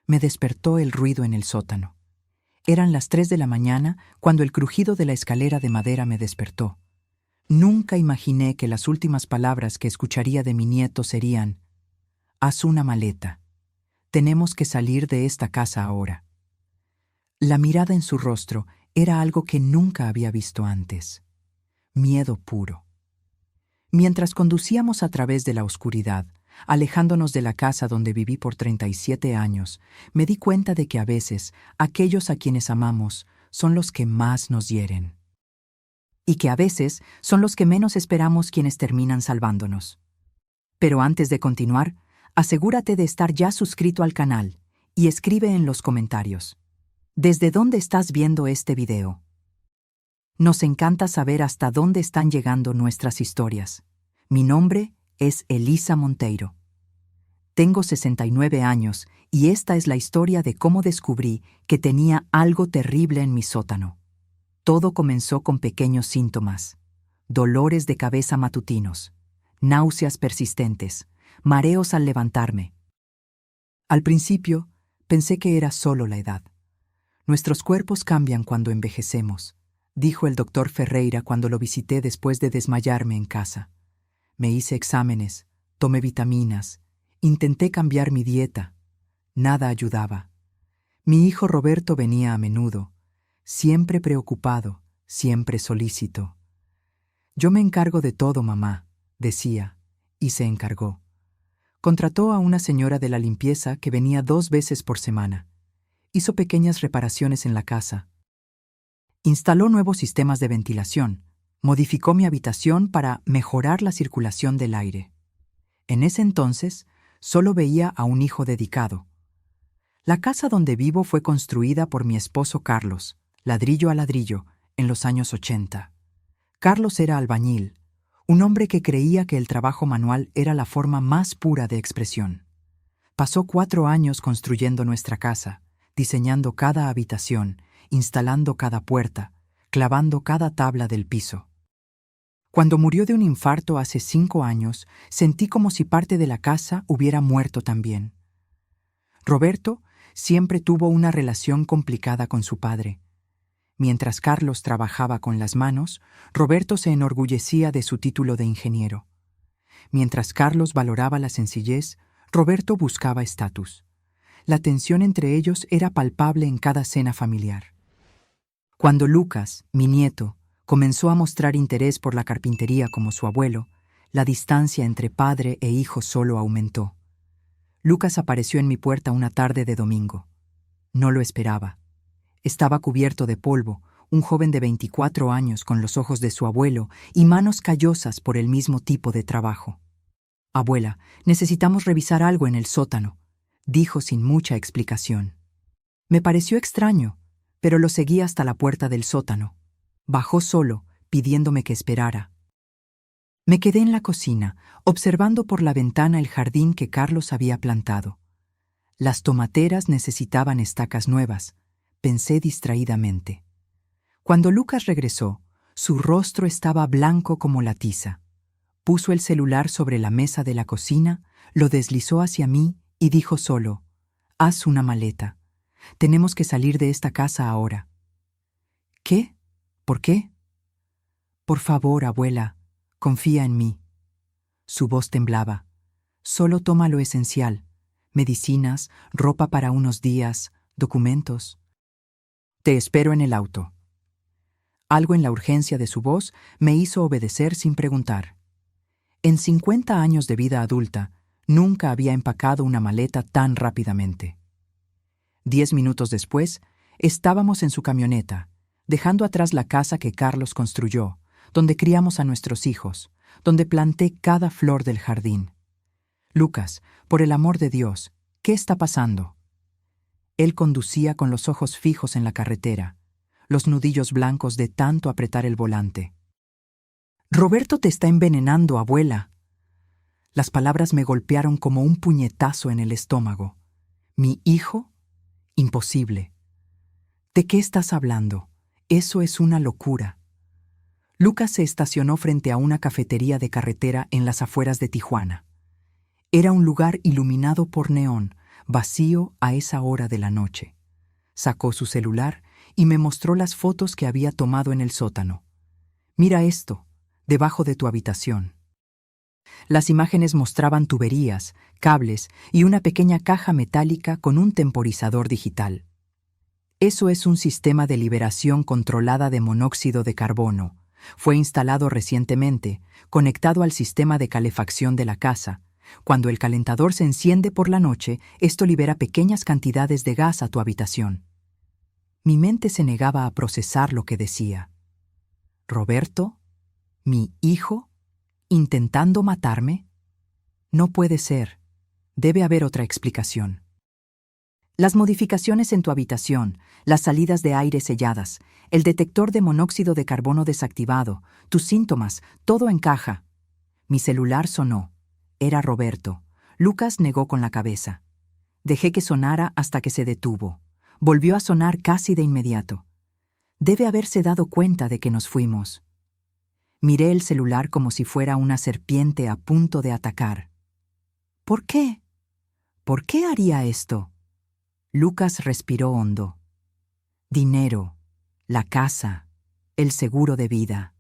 Me despertó el ruido en el sótano. Eran las 3 de la mañana cuando el crujido de la escalera de madera me despertó. Nunca imaginé que las últimas palabras que escucharía de mi nieto serían: «Haz una maleta. Tenemos que salir de esta casa ahora». La mirada en su rostro era algo que nunca había visto antes. Miedo puro. Mientras conducíamos a través de la oscuridad, alejándonos de la casa donde viví por 37 años, me di cuenta de que a veces aquellos a quienes amamos son los que más nos hieren. Y que a veces son los que menos esperamos quienes terminan salvándonos. Pero antes de continuar, asegúrate de estar ya suscrito al canal y escribe en los comentarios: ¿desde dónde estás viendo este video? Nos encanta saber hasta dónde están llegando nuestras historias. Mi nombre es Elisa Monteiro. Tengo 69 años y esta es la historia de cómo descubrí que tenía algo terrible en mi sótano. Todo comenzó con pequeños síntomas: dolores de cabeza matutinos, náuseas persistentes, mareos al levantarme. Al principio, pensé que era solo la edad. Nuestros cuerpos cambian cuando envejecemos, dijo el doctor Ferreira cuando lo visité después de desmayarme en casa. Me hice exámenes, tomé vitaminas, intenté cambiar mi dieta. Nada ayudaba. Mi hijo Roberto venía a menudo, siempre preocupado, siempre solícito. «Yo me encargo de todo, mamá», decía, y se encargó. Contrató a una señora de la limpieza que venía 2 veces por semana. Hizo pequeñas reparaciones en la casa. Instaló nuevos sistemas de ventilación. Modificó mi habitación para mejorar la circulación del aire. En ese entonces, solo veía a un hijo dedicado. La casa donde vivo fue construida por mi esposo Carlos, ladrillo a ladrillo, en los años 80. Carlos era albañil, un hombre que creía que el trabajo manual era la forma más pura de expresión. Pasó 4 años construyendo nuestra casa, diseñando cada habitación, instalando cada puerta, clavando cada tabla del piso. Cuando murió de un infarto hace 5 años, sentí como si parte de la casa hubiera muerto también. Roberto siempre tuvo una relación complicada con su padre. Mientras Carlos trabajaba con las manos, Roberto se enorgullecía de su título de ingeniero. Mientras Carlos valoraba la sencillez, Roberto buscaba estatus. La tensión entre ellos era palpable en cada cena familiar. Cuando Lucas, mi nieto, comenzó a mostrar interés por la carpintería como su abuelo, la distancia entre padre e hijo solo aumentó. Lucas apareció en mi puerta una tarde de domingo. No lo esperaba. Estaba cubierto de polvo, un joven de 24 años con los ojos de su abuelo y manos callosas por el mismo tipo de trabajo. «Abuela, necesitamos revisar algo en el sótano», dijo sin mucha explicación. Me pareció extraño, pero lo seguí hasta la puerta del sótano. Bajó solo, pidiéndome que esperara. Me quedé en la cocina, observando por la ventana el jardín que Carlos había plantado. Las tomateras necesitaban estacas nuevas, pensé distraídamente. Cuando Lucas regresó, su rostro estaba blanco como la tiza. Puso el celular sobre la mesa de la cocina, lo deslizó hacia mí y dijo solo: «Haz una maleta. Tenemos que salir de esta casa ahora». «¿Qué? ¿Por qué?» «Por favor, abuela, confía en mí». Su voz temblaba. «Solo toma lo esencial: medicinas, ropa para unos días, documentos». «Te espero en el auto». Algo en la urgencia de su voz me hizo obedecer sin preguntar. En 50 años de vida adulta, nunca había empacado una maleta tan rápidamente. 10 minutos después, estábamos en su camioneta, dejando atrás la casa que Carlos construyó, donde criamos a nuestros hijos, donde planté cada flor del jardín. «Lucas, por el amor de Dios, ¿qué está pasando?» Él conducía con los ojos fijos en la carretera, los nudillos blancos de tanto apretar el volante. «Roberto te está envenenando, abuela». Las palabras me golpearon como un puñetazo en el estómago. ¿Mi hijo? Imposible. ¿De qué estás hablando? Eso es una locura. Lucas se estacionó frente a una cafetería de carretera en las afueras de Tijuana. Era un lugar iluminado por neón, vacío a esa hora de la noche. Sacó su celular y me mostró las fotos que había tomado en el sótano. «Mira esto, debajo de tu habitación». Las imágenes mostraban tuberías, cables y una pequeña caja metálica con un temporizador digital. Eso es un sistema de liberación controlada de monóxido de carbono. Fue instalado recientemente, conectado al sistema de calefacción de la casa. Cuando el calentador se enciende por la noche, esto libera pequeñas cantidades de gas a tu habitación. Mi mente se negaba a procesar lo que decía. ¿Roberto? ¿Mi hijo? ¿Intentando matarme? No puede ser. Debe haber otra explicación. Las modificaciones en tu habitación, las salidas de aire selladas, el detector de monóxido de carbono desactivado, tus síntomas, todo encaja. Mi celular sonó. Era Roberto. Lucas negó con la cabeza. Dejé que sonara hasta que se detuvo. Volvió a sonar casi de inmediato. Debe haberse dado cuenta de que nos fuimos. Miré el celular como si fuera una serpiente a punto de atacar. ¿Por qué? ¿Por qué haría esto? Lucas respiró hondo. Dinero, la casa, el seguro de vida.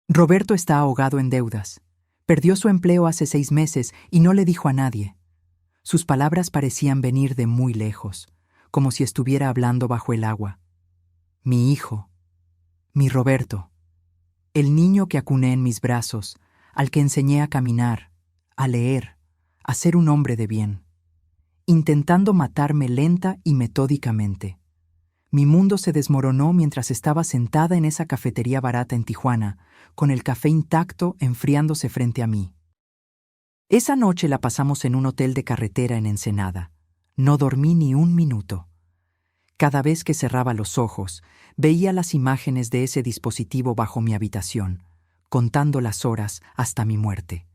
Roberto está ahogado en deudas. Perdió su empleo hace 6 meses y no le dijo a nadie. Sus palabras parecían venir de muy lejos, como si estuviera hablando bajo el agua. Mi hijo, mi Roberto, el niño que acuné en mis brazos, al que enseñé a caminar, a leer, a ser un hombre de bien, intentando matarme lenta y metódicamente. Mi mundo se desmoronó mientras estaba sentada en esa cafetería barata en Tijuana, con el café intacto enfriándose frente a mí. Esa noche la pasamos en un hotel de carretera en Ensenada. No dormí ni un minuto. Cada vez que cerraba los ojos, veía las imágenes de ese dispositivo bajo mi habitación, contando las horas hasta mi muerte.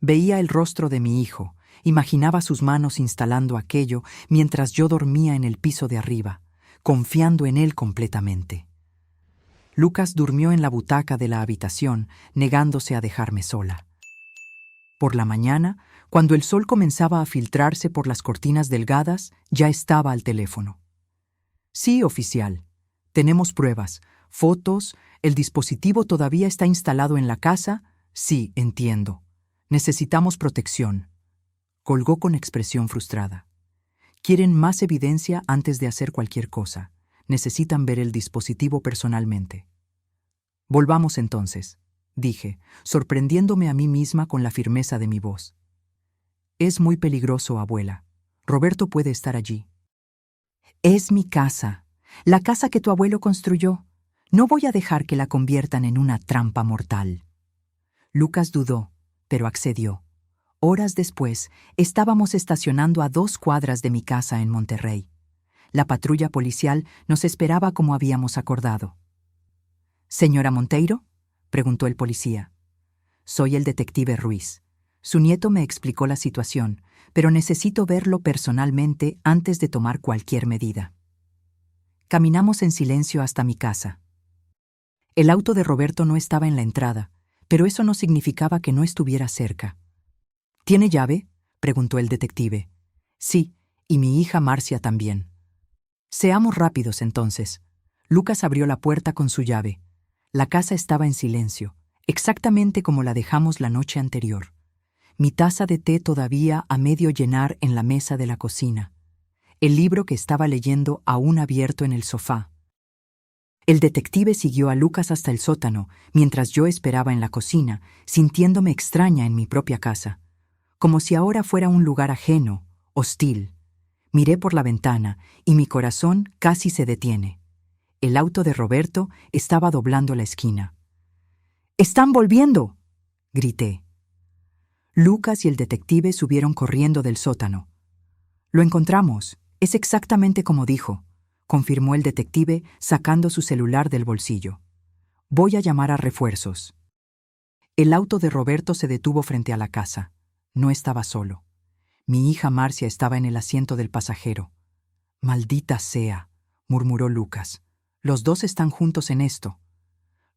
Veía el rostro de mi hijo, imaginaba sus manos instalando aquello mientras yo dormía en el piso de arriba, confiando en él completamente. Lucas durmió en la butaca de la habitación, negándose a dejarme sola. Por la mañana, cuando el sol comenzaba a filtrarse por las cortinas delgadas, ya estaba al teléfono. Sí, oficial. Tenemos pruebas, fotos, el dispositivo todavía está instalado en la casa. Sí, entiendo. Necesitamos protección. Colgó con expresión frustrada. Quieren más evidencia antes de hacer cualquier cosa. Necesitan ver el dispositivo personalmente. Volvamos entonces, dije, sorprendiéndome a mí misma con la firmeza de mi voz. Es muy peligroso, abuela. Roberto puede estar allí. Es mi casa, la casa que tu abuelo construyó. No voy a dejar que la conviertan en una trampa mortal. Lucas dudó, pero accedió. Horas después, estábamos estacionando a 2 cuadras de mi casa en Monterrey. La patrulla policial nos esperaba como habíamos acordado. «¿Señora Monteiro?», preguntó el policía. «Soy el detective Ruiz. Su nieto me explicó la situación, pero necesito verlo personalmente antes de tomar cualquier medida». Caminamos en silencio hasta mi casa. El auto de Roberto no estaba en la entrada, pero eso no significaba que no estuviera cerca. «¿Tiene llave?», preguntó el detective. «Sí, y mi hija Marcia también». «Seamos rápidos entonces». Lucas abrió la puerta con su llave. La casa estaba en silencio, exactamente como la dejamos la noche anterior. Mi taza de té todavía a medio llenar en la mesa de la cocina. El libro que estaba leyendo aún abierto en el sofá. El detective siguió a Lucas hasta el sótano, mientras yo esperaba en la cocina, sintiéndome extraña en mi propia casa. Como si ahora fuera un lugar ajeno, hostil. Miré por la ventana y mi corazón casi se detiene. El auto de Roberto estaba doblando la esquina. «¡Están volviendo!», grité. Lucas y el detective subieron corriendo del sótano. «Lo encontramos. Es exactamente como dijo», confirmó el detective sacando su celular del bolsillo. «Voy a llamar a refuerzos». El auto de Roberto se detuvo frente a la casa. No estaba solo. Mi hija Marcia estaba en el asiento del pasajero. «Maldita sea», murmuró Lucas. «Los dos están juntos en esto».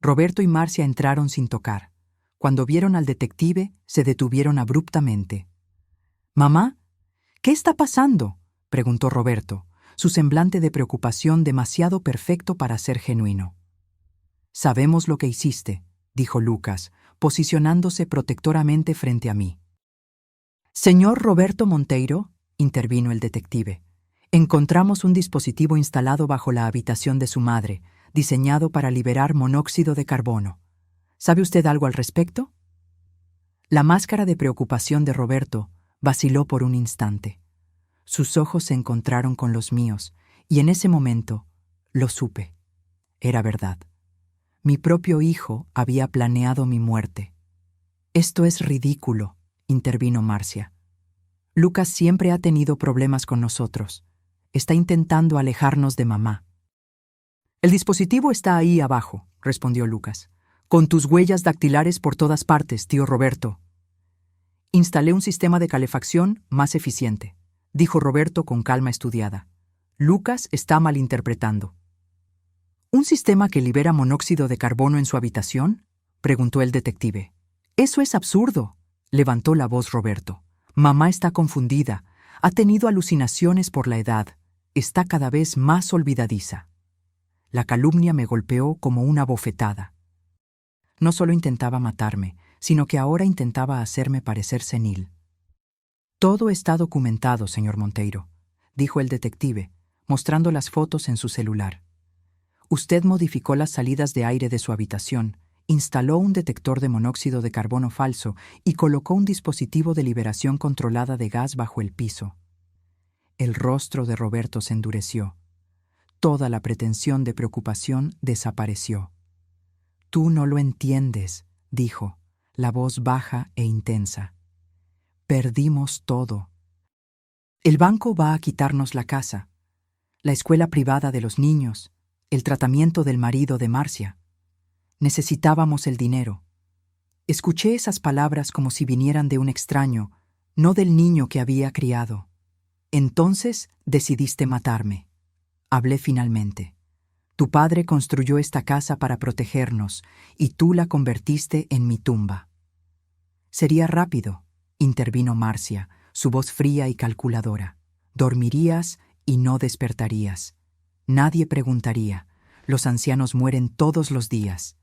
Roberto y Marcia entraron sin tocar. Cuando vieron al detective, se detuvieron abruptamente. «Mamá, ¿Qué está pasando?, preguntó Roberto, su semblante de preocupación demasiado perfecto para ser genuino. Sabemos lo que hiciste, dijo Lucas, posicionándose protectoramente frente a mí. Señor Roberto Monteiro, intervino el detective, encontramos un dispositivo instalado bajo la habitación de su madre, diseñado para liberar monóxido de carbono. ¿Sabe usted algo al respecto? La máscara de preocupación de Roberto vaciló por un instante. Sus ojos se encontraron con los míos, y en ese momento lo supe. Era verdad. Mi propio hijo había planeado mi muerte. Esto es ridículo, intervino Marcia. Lucas siempre ha tenido problemas con nosotros. Está intentando alejarnos de mamá. El dispositivo está ahí abajo, respondió Lucas, con tus huellas dactilares por todas partes, tío Roberto. Instalé un sistema de calefacción más eficiente, dijo Roberto con calma estudiada. Lucas está malinterpretando. ¿Un sistema que libera monóxido de carbono en su habitación?, preguntó el detective. Eso es absurdo, levantó la voz Roberto. Mamá está confundida, ha tenido alucinaciones por la edad, está cada vez más olvidadiza. La calumnia me golpeó como una bofetada. No solo intentaba matarme, sino que ahora intentaba hacerme parecer senil. Todo está documentado, señor Monteiro, dijo el detective, mostrando las fotos en su celular. Usted modificó las salidas de aire de su habitación, instaló un detector de monóxido de carbono falso y colocó un dispositivo de liberación controlada de gas bajo el piso. El rostro de Roberto se endureció. Toda la pretensión de preocupación desapareció. Tú no lo entiendes, dijo, la voz baja e intensa. Perdimos todo. El banco va a quitarnos la casa, la escuela privada de los niños, el tratamiento del marido de Marcia. Necesitábamos el dinero. Escuché esas palabras como si vinieran de un extraño, no del niño que había criado. Entonces decidiste matarme. Hablé finalmente. Tu padre construyó esta casa para protegernos, y tú la convertiste en mi tumba. Sería rápido, intervino Marcia, su voz fría y calculadora. Dormirías y no despertarías. Nadie preguntaría. Los ancianos mueren todos los días.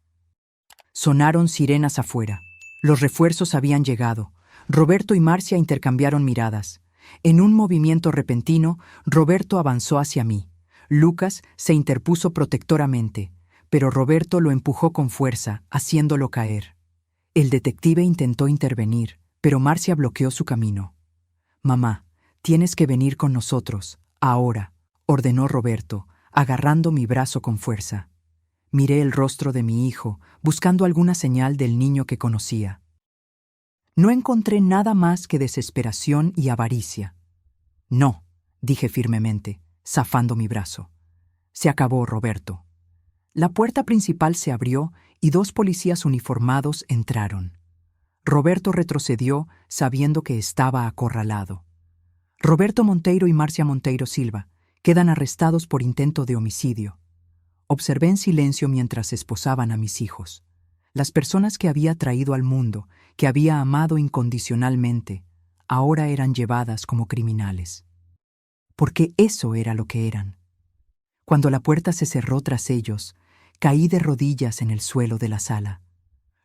Sonaron sirenas afuera. Los refuerzos habían llegado. Roberto y Marcia intercambiaron miradas. En un movimiento repentino, Roberto avanzó hacia mí. Lucas se interpuso protectoramente, pero Roberto lo empujó con fuerza, haciéndolo caer. El detective intentó intervenir, pero Marcia bloqueó su camino. «Mamá, tienes que venir con nosotros, ahora», ordenó Roberto, agarrando mi brazo con fuerza. Miré el rostro de mi hijo, buscando alguna señal del niño que conocía. No encontré nada más que desesperación y avaricia. «No», dije firmemente, zafando mi brazo. Se acabó, Roberto. La puerta principal se abrió y 2 policías uniformados entraron. Roberto retrocedió sabiendo que estaba acorralado. Roberto Monteiro y Marcia Monteiro Silva quedan arrestados por intento de homicidio. Observé en silencio mientras esposaban a mis hijos. Las personas que había traído al mundo, que había amado incondicionalmente, ahora eran llevadas como criminales. Porque eso era lo que eran. Cuando la puerta se cerró tras ellos, caí de rodillas en el suelo de la sala.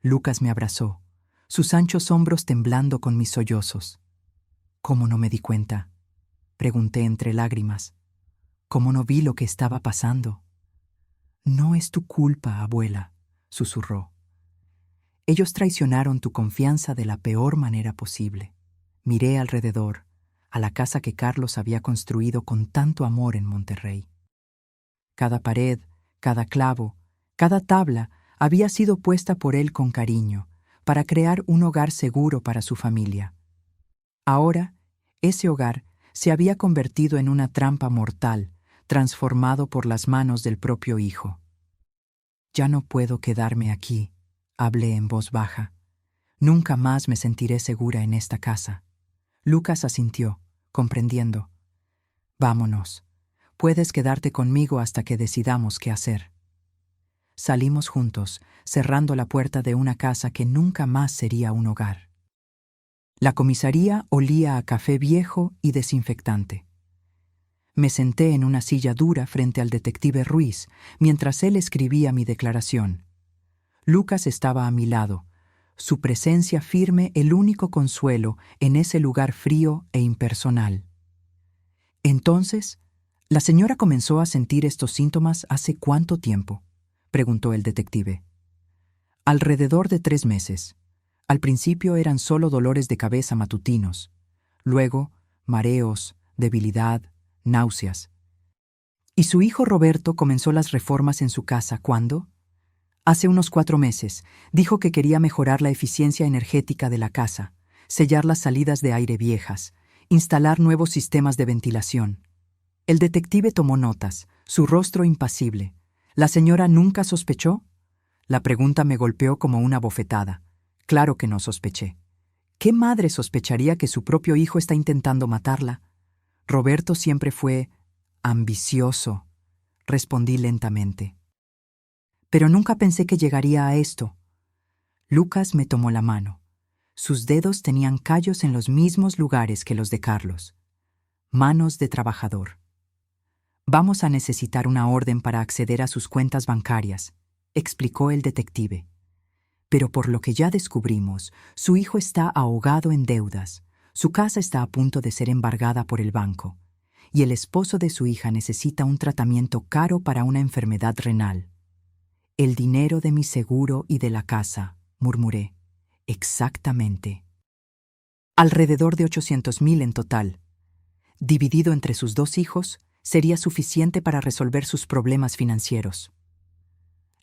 Lucas me abrazó, sus anchos hombros temblando con mis sollozos. ¿Cómo no me di cuenta?, pregunté entre lágrimas. ¿Cómo no vi lo que estaba pasando? No es tu culpa, abuela, susurró. Ellos traicionaron tu confianza de la peor manera posible. Miré alrededor, a la casa que Carlos había construido con tanto amor en Monterrey. Cada pared, cada clavo, cada tabla había sido puesta por él con cariño, para crear un hogar seguro para su familia. Ahora, ese hogar se había convertido en una trampa mortal, transformado por las manos del propio hijo. «Ya no puedo quedarme aquí», hablé en voz baja. «Nunca más me sentiré segura en esta casa». Lucas asintió, comprendiendo. «Vámonos. Puedes quedarte conmigo hasta que decidamos qué hacer». Salimos juntos, cerrando la puerta de una casa que nunca más sería un hogar. La comisaría olía a café viejo y desinfectante. Me senté en una silla dura frente al detective Ruiz mientras él escribía mi declaración. Lucas estaba a mi lado, su presencia firme el único consuelo en ese lugar frío e impersonal. Entonces, ¿la señora comenzó a sentir estos síntomas hace cuánto tiempo?, preguntó el detective. Alrededor de 3 meses. Al principio eran solo dolores de cabeza matutinos, luego mareos, debilidad, náuseas. ¿Y su hijo Roberto comenzó las reformas en su casa cuándo? Hace unos 4 meses. Dijo que quería mejorar la eficiencia energética de la casa, sellar las salidas de aire viejas, instalar nuevos sistemas de ventilación. El detective tomó notas, su rostro impasible. ¿La señora nunca sospechó? La pregunta me golpeó como una bofetada. Claro que no sospeché. ¿Qué madre sospecharía que su propio hijo está intentando matarla? Roberto siempre fue ambicioso, respondí lentamente. Pero nunca pensé que llegaría a esto. Lucas me tomó la mano. Sus dedos tenían callos en los mismos lugares que los de Carlos. Manos de trabajador. Vamos a necesitar una orden para acceder a sus cuentas bancarias, explicó el detective. Pero por lo que ya descubrimos, su hijo está ahogado en deudas, su casa está a punto de ser embargada por el banco, y el esposo de su hija necesita un tratamiento caro para una enfermedad renal. El dinero de mi seguro y de la casa, murmuré. Exactamente. Alrededor de 800,000 en total. Dividido entre sus 2 hijos, sería suficiente para resolver sus problemas financieros.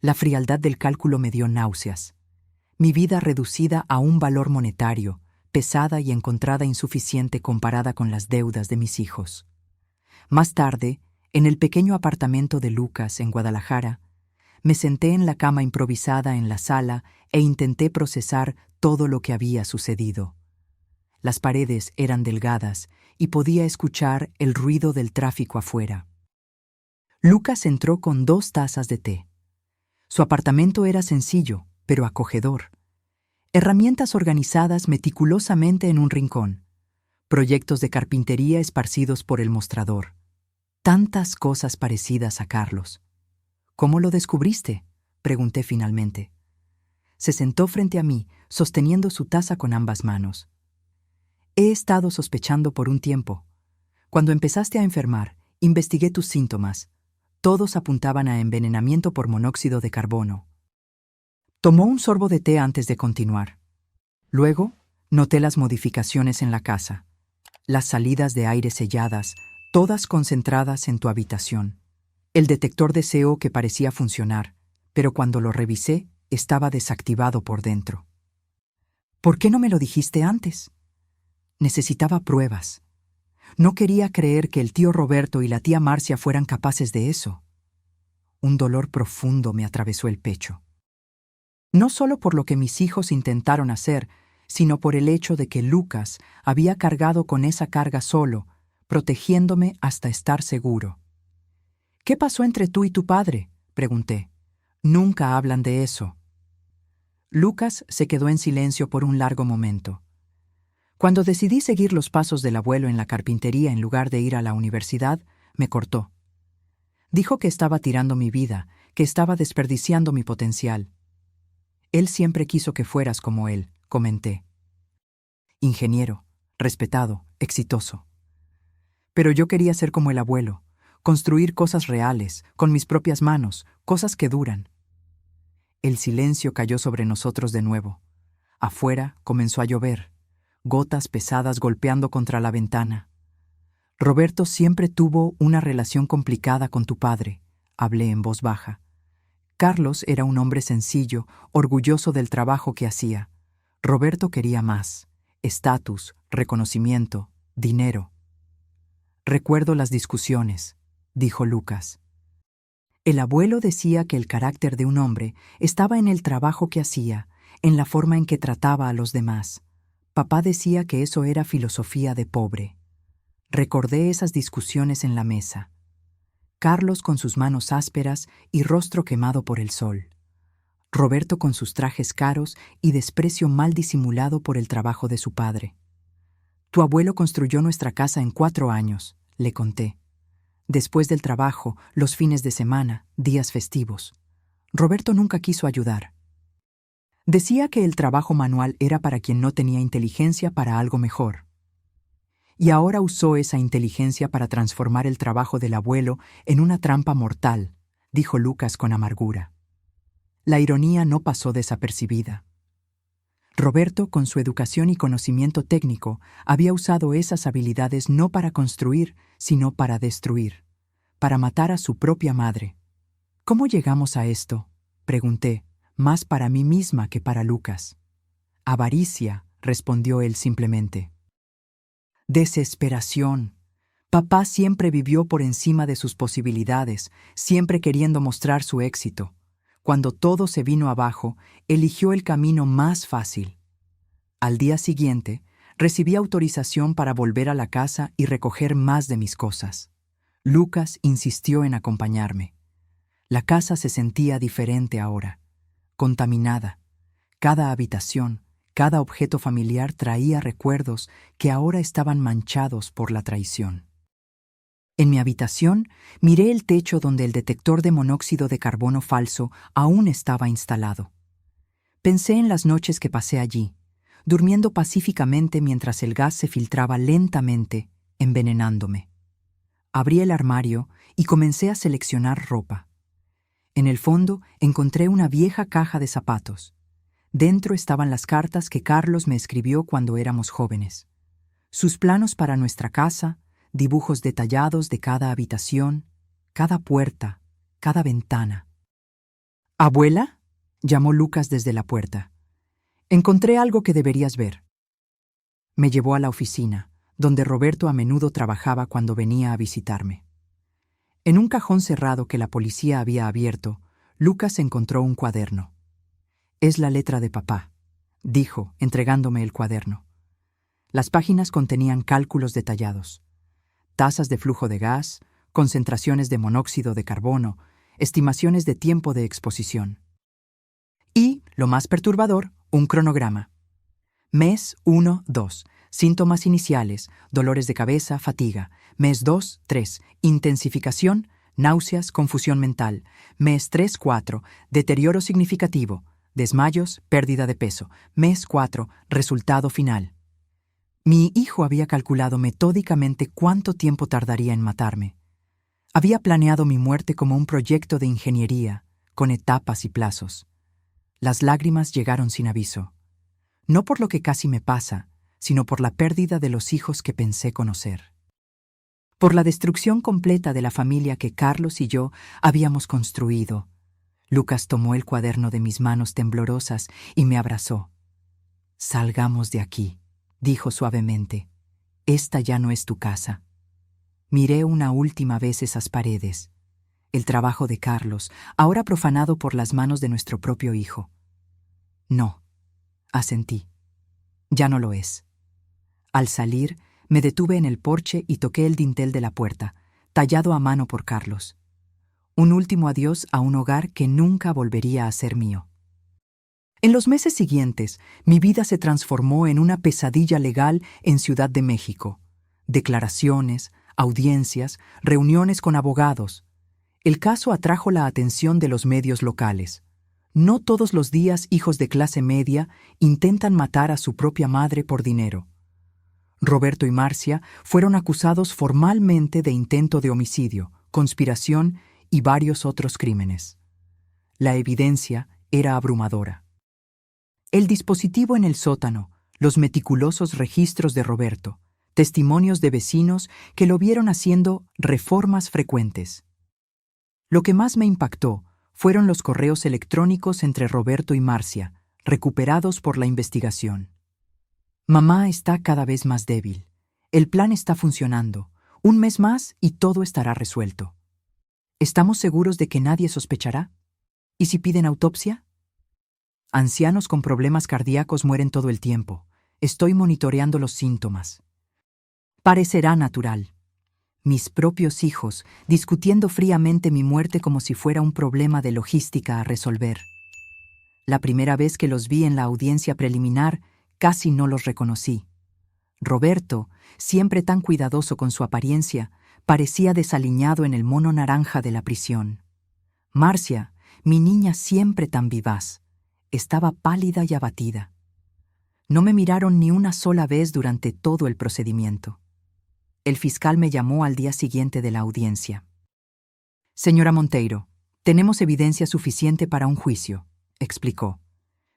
La frialdad del cálculo me dio náuseas. Mi vida reducida a un valor monetario, pesada y encontrada insuficiente comparada con las deudas de mis hijos. Más tarde, en el pequeño apartamento de Lucas en Guadalajara, me senté en la cama improvisada en la sala e intenté procesar todo lo que había sucedido. Las paredes eran delgadas y podía escuchar el ruido del tráfico afuera. Lucas entró con 2 tazas de té. Su apartamento era sencillo, pero acogedor. Herramientas organizadas meticulosamente en un rincón. Proyectos de carpintería esparcidos por el mostrador. Tantas cosas parecidas a Carlos. ¿Cómo lo descubriste?, pregunté finalmente. Se sentó frente a mí, sosteniendo su taza con ambas manos. He estado sospechando por un tiempo. Cuando empezaste a enfermar, investigué tus síntomas. Todos apuntaban a envenenamiento por monóxido de carbono. Tomó un sorbo de té antes de continuar. Luego, noté las modificaciones en la casa. Las salidas de aire selladas, todas concentradas en tu habitación. El detector de CO que parecía funcionar, pero cuando lo revisé, estaba desactivado por dentro. ¿Por qué no me lo dijiste antes? Necesitaba pruebas. No quería creer que el tío Roberto y la tía Marcia fueran capaces de eso. Un dolor profundo me atravesó el pecho. No solo por lo que mis hijos intentaron hacer, sino por el hecho de que Lucas había cargado con esa carga solo, protegiéndome hasta estar seguro. ¿Qué pasó entre tú y tu padre?, pregunté. Nunca hablan de eso. Lucas se quedó en silencio por un largo momento. Cuando decidí seguir los pasos del abuelo en la carpintería en lugar de ir a la universidad, me cortó. Dijo que estaba tirando mi vida, que estaba desperdiciando mi potencial. Él siempre quiso que fueras como él, comenté. Ingeniero, respetado, exitoso. Pero yo quería ser como el abuelo, construir cosas reales, con mis propias manos, cosas que duran. El silencio cayó sobre nosotros de nuevo. Afuera comenzó a llover, gotas pesadas golpeando contra la ventana. Roberto siempre tuvo una relación complicada con tu padre, hablé en voz baja. Carlos era un hombre sencillo, orgulloso del trabajo que hacía. Roberto quería más: estatus, reconocimiento, dinero. Recuerdo las discusiones, dijo Lucas. El abuelo decía que el carácter de un hombre estaba en el trabajo que hacía, en la forma en que trataba a los demás. Papá decía que eso era filosofía de pobre. Recordé esas discusiones en la mesa. Carlos con sus manos ásperas y rostro quemado por el sol. Roberto con sus trajes caros y desprecio mal disimulado por el trabajo de su padre. Tu abuelo construyó nuestra casa en 4 años, le conté. Después del trabajo, los fines de semana, días festivos. Roberto nunca quiso ayudar. Decía que el trabajo manual era para quien no tenía inteligencia para algo mejor. Y ahora usó esa inteligencia para transformar el trabajo del abuelo en una trampa mortal, dijo Lucas con amargura. La ironía no pasó desapercibida. Roberto, con su educación y conocimiento técnico, había usado esas habilidades no para construir, sino para destruir, para matar a su propia madre. ¿Cómo llegamos a esto?, pregunté, más para mí misma que para Lucas. Avaricia, respondió él simplemente. Desesperación. Papá siempre vivió por encima de sus posibilidades, siempre queriendo mostrar su éxito. Cuando todo se vino abajo, eligió el camino más fácil. Al día siguiente, recibí autorización para volver a la casa y recoger más de mis cosas. Lucas insistió en acompañarme. La casa se sentía diferente ahora, contaminada. Cada habitación, cada objeto familiar traía recuerdos que ahora estaban manchados por la traición. En mi habitación, miré el techo donde el detector de monóxido de carbono falso aún estaba instalado. Pensé en las noches que pasé allí, durmiendo pacíficamente mientras el gas se filtraba lentamente, envenenándome. Abrí el armario y comencé a seleccionar ropa. En el fondo encontré una vieja caja de zapatos. Dentro estaban las cartas que Carlos me escribió cuando éramos jóvenes. Sus planos para nuestra casa, dibujos detallados de cada habitación, cada puerta, cada ventana. ¿Abuela?, llamó Lucas desde la puerta. Encontré algo que deberías ver. Me llevó a la oficina, donde Roberto a menudo trabajaba cuando venía a visitarme. En un cajón cerrado que la policía había abierto, Lucas encontró un cuaderno. Es la letra de papá, dijo, entregándome el cuaderno. Las páginas contenían cálculos detallados. Tasas de flujo de gas, concentraciones de monóxido de carbono, estimaciones de tiempo de exposición. Y, lo más perturbador, un cronograma. Mes 1, 2. Síntomas iniciales, dolores de cabeza, fatiga. Mes 2, 3. Intensificación, náuseas, confusión mental. Mes 3, 4. Deterioro significativo, desmayos, pérdida de peso. Mes 4. Resultado final. Mi hijo había calculado metódicamente cuánto tiempo tardaría en matarme. Había planeado mi muerte como un proyecto de ingeniería, con etapas y plazos. Las lágrimas llegaron sin aviso. No por lo que casi me pasa, sino por la pérdida de los hijos que pensé conocer. Por la destrucción completa de la familia que Carlos y yo habíamos construido. Lucas tomó el cuaderno de mis manos temblorosas y me abrazó. «Salgamos de aquí», dijo suavemente. «Esta ya no es tu casa». Miré una última vez esas paredes. El trabajo de Carlos, ahora profanado por las manos de nuestro propio hijo. «No», asentí. «Ya no lo es». Al salir, me detuve en el porche y toqué el dintel de la puerta, tallado a mano por Carlos. Un último adiós a un hogar que nunca volvería a ser mío. En los meses siguientes, mi vida se transformó en una pesadilla legal en Ciudad de México. Declaraciones, audiencias, reuniones con abogados. El caso atrajo la atención de los medios locales. No todos los días hijos de clase media intentan matar a su propia madre por dinero. Roberto y Marcia fueron acusados formalmente de intento de homicidio, conspiración y varios otros crímenes. La evidencia era abrumadora. El dispositivo en el sótano, los meticulosos registros de Roberto, testimonios de vecinos que lo vieron haciendo reformas frecuentes. Lo que más me impactó fueron los correos electrónicos entre Roberto y Marcia, recuperados por la investigación. Mamá está cada vez más débil. El plan está funcionando. Un mes más y todo estará resuelto. ¿Estamos seguros de que nadie sospechará? ¿Y si piden autopsia? Ancianos con problemas cardíacos mueren todo el tiempo. Estoy monitoreando los síntomas. Parecerá natural. Mis propios hijos, discutiendo fríamente mi muerte como si fuera un problema de logística a resolver. La primera vez que los vi en la audiencia preliminar, casi no los reconocí. Roberto, siempre tan cuidadoso con su apariencia, parecía desaliñado en el mono naranja de la prisión. Marcia, mi niña siempre tan vivaz, estaba pálida y abatida. No me miraron ni una sola vez durante todo el procedimiento. El fiscal me llamó al día siguiente de la audiencia. «Señora Monteiro, tenemos evidencia suficiente para un juicio», explicó.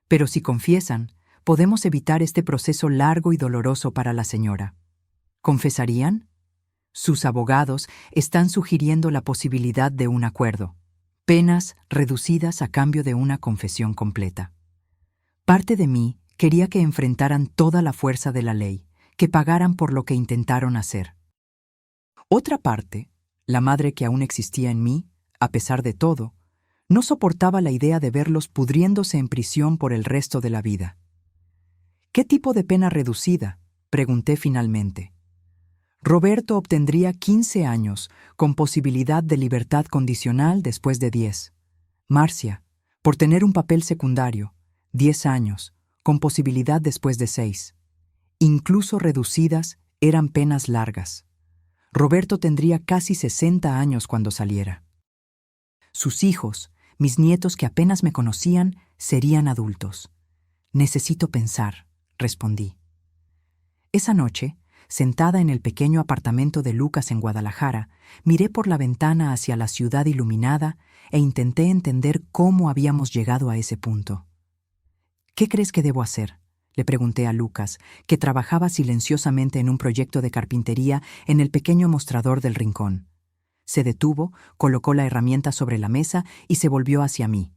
«Pero si confiesan, podemos evitar este proceso largo y doloroso para la señora». ¿Confesarían? Sus abogados están sugiriendo la posibilidad de un acuerdo. Penas reducidas a cambio de una confesión completa. Parte de mí quería que enfrentaran toda la fuerza de la ley, que pagaran por lo que intentaron hacer. Otra parte, la madre que aún existía en mí, a pesar de todo, no soportaba la idea de verlos pudriéndose en prisión por el resto de la vida. ¿Qué tipo de pena reducida?, pregunté finalmente. Roberto obtendría 15 años, con posibilidad de libertad condicional después de 10. Marcia, por tener un papel secundario, 10 años, con posibilidad después de 6. Incluso reducidas, eran penas largas. Roberto tendría casi 60 años cuando saliera. Sus hijos, mis nietos que apenas me conocían, serían adultos. Necesito pensar, respondí. Esa noche, sentada en el pequeño apartamento de Lucas en Guadalajara, miré por la ventana hacia la ciudad iluminada e intenté entender cómo habíamos llegado a ese punto. «¿Qué crees que debo hacer?», le pregunté a Lucas, que trabajaba silenciosamente en un proyecto de carpintería en el pequeño mostrador del rincón. Se detuvo, colocó la herramienta sobre la mesa y se volvió hacia mí.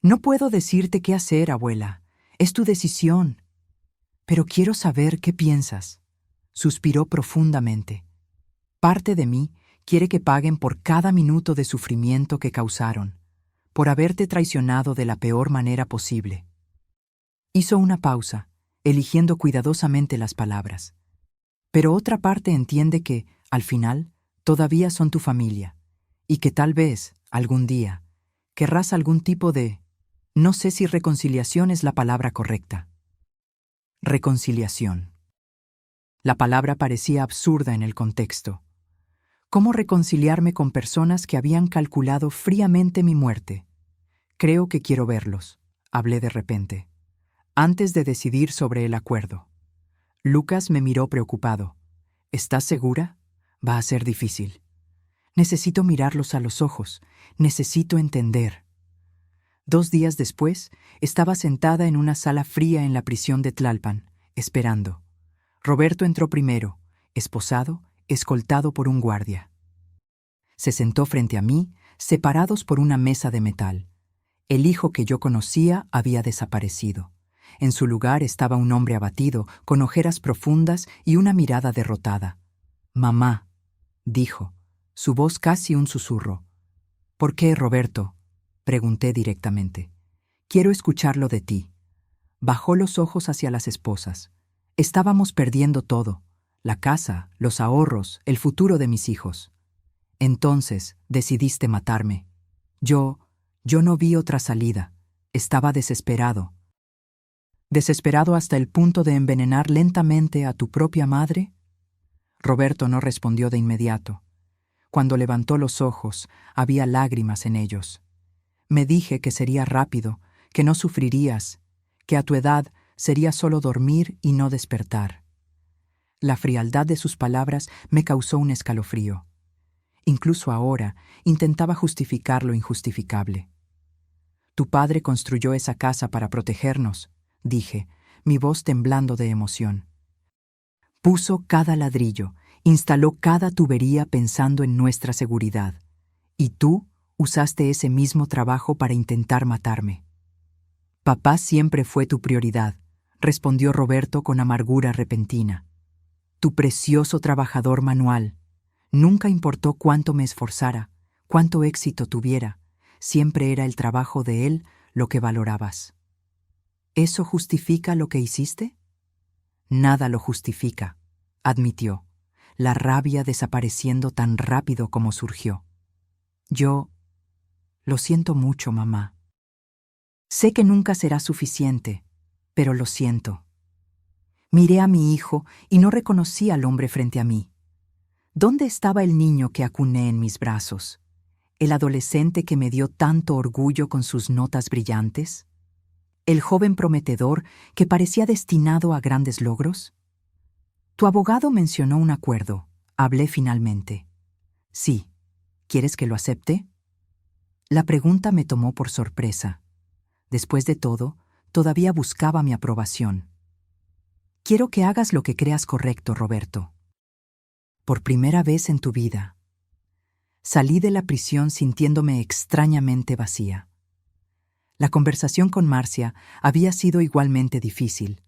«No puedo decirte qué hacer, abuela. Es tu decisión. Pero quiero saber qué piensas». Suspiró profundamente. «Parte de mí quiere que paguen por cada minuto de sufrimiento que causaron, por haberte traicionado de la peor manera posible». Hizo una pausa, eligiendo cuidadosamente las palabras. «Pero otra parte entiende que, al final, todavía son tu familia, y que tal vez, algún día, querrás algún tipo de... No sé si reconciliación es la palabra correcta». Reconciliación. La palabra parecía absurda en el contexto. ¿Cómo reconciliarme con personas que habían calculado fríamente mi muerte? «Creo que quiero verlos», hablé de repente, antes de decidir sobre el acuerdo. Lucas me miró preocupado. «¿Estás segura? Va a ser difícil». «Necesito mirarlos a los ojos. Necesito entender». 2 días después, estaba sentada en una sala fría en la prisión de Tlalpan, esperando. Roberto entró primero, esposado, escoltado por un guardia. Se sentó frente a mí, separados por una mesa de metal. El hijo que yo conocía había desaparecido. En su lugar estaba un hombre abatido, con ojeras profundas y una mirada derrotada. «Mamá», dijo, su voz casi un susurro. «¿Por qué, Roberto?», pregunté directamente. «Quiero escucharlo de ti». Bajó los ojos hacia las esposas. Estábamos perdiendo todo: la casa, los ahorros, el futuro de mis hijos. Entonces decidiste matarme. Yo no vi otra salida. Estaba desesperado. ¿Desesperado hasta el punto de envenenar lentamente a tu propia madre? Roberto no respondió de inmediato. Cuando levantó los ojos, había lágrimas en ellos. Me dije que sería rápido, que no sufrirías, que a tu edad sería solo dormir y no despertar. La frialdad de sus palabras me causó un escalofrío. Incluso ahora intentaba justificar lo injustificable. Tu padre construyó esa casa para protegernos, dije, mi voz temblando de emoción. Puso cada ladrillo, instaló cada tubería pensando en nuestra seguridad. Y tú usaste ese mismo trabajo para intentar matarme. Papá siempre fue tu prioridad, respondió Roberto con amargura repentina. Tu precioso trabajador manual. Nunca importó cuánto me esforzara, cuánto éxito tuviera, siempre era el trabajo de él lo que valorabas. ¿Eso justifica lo que hiciste? Nada lo justifica, admitió, la rabia desapareciendo tan rápido como surgió. Yo lo siento mucho, mamá. Sé que nunca será suficiente, pero lo siento. Miré a mi hijo y no reconocí al hombre frente a mí. ¿Dónde estaba el niño que acuné en mis brazos? ¿El adolescente que me dio tanto orgullo con sus notas brillantes? ¿El joven prometedor que parecía destinado a grandes logros? Tu abogado mencionó un acuerdo. Hablé finalmente. Sí. ¿Quieres que lo acepte? La pregunta me tomó por sorpresa. Después de todo, todavía buscaba mi aprobación. Quiero que hagas lo que creas correcto, Roberto. Por primera vez en tu vida. Salí de la prisión sintiéndome extrañamente vacía. La conversación con Marcia había sido igualmente difícil.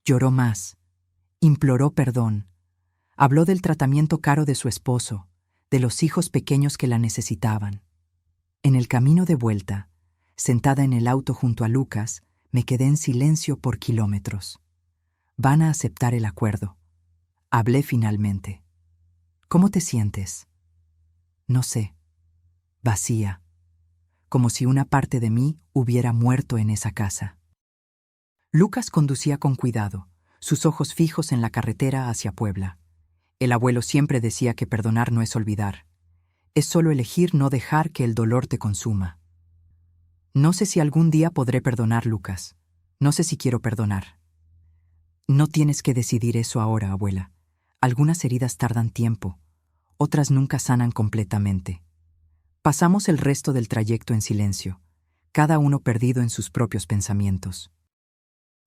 Lloró más, imploró perdón, habló del tratamiento caro de su esposo, de los hijos pequeños que la necesitaban. En el camino de vuelta, sentada en el auto junto a Lucas, me quedé en silencio por kilómetros. Van a aceptar el acuerdo. Hablé finalmente. ¿Cómo te sientes? No sé. Vacía. Como si una parte de mí hubiera muerto en esa casa. Lucas conducía con cuidado, sus ojos fijos en la carretera hacia Puebla. El abuelo siempre decía que perdonar no es olvidar. Es solo elegir no dejar que el dolor te consuma. No sé si algún día podré perdonar, Lucas. No sé si quiero perdonar. No tienes que decidir eso ahora, abuela. Algunas heridas tardan tiempo, otras nunca sanan completamente. Pasamos el resto del trayecto en silencio, cada uno perdido en sus propios pensamientos.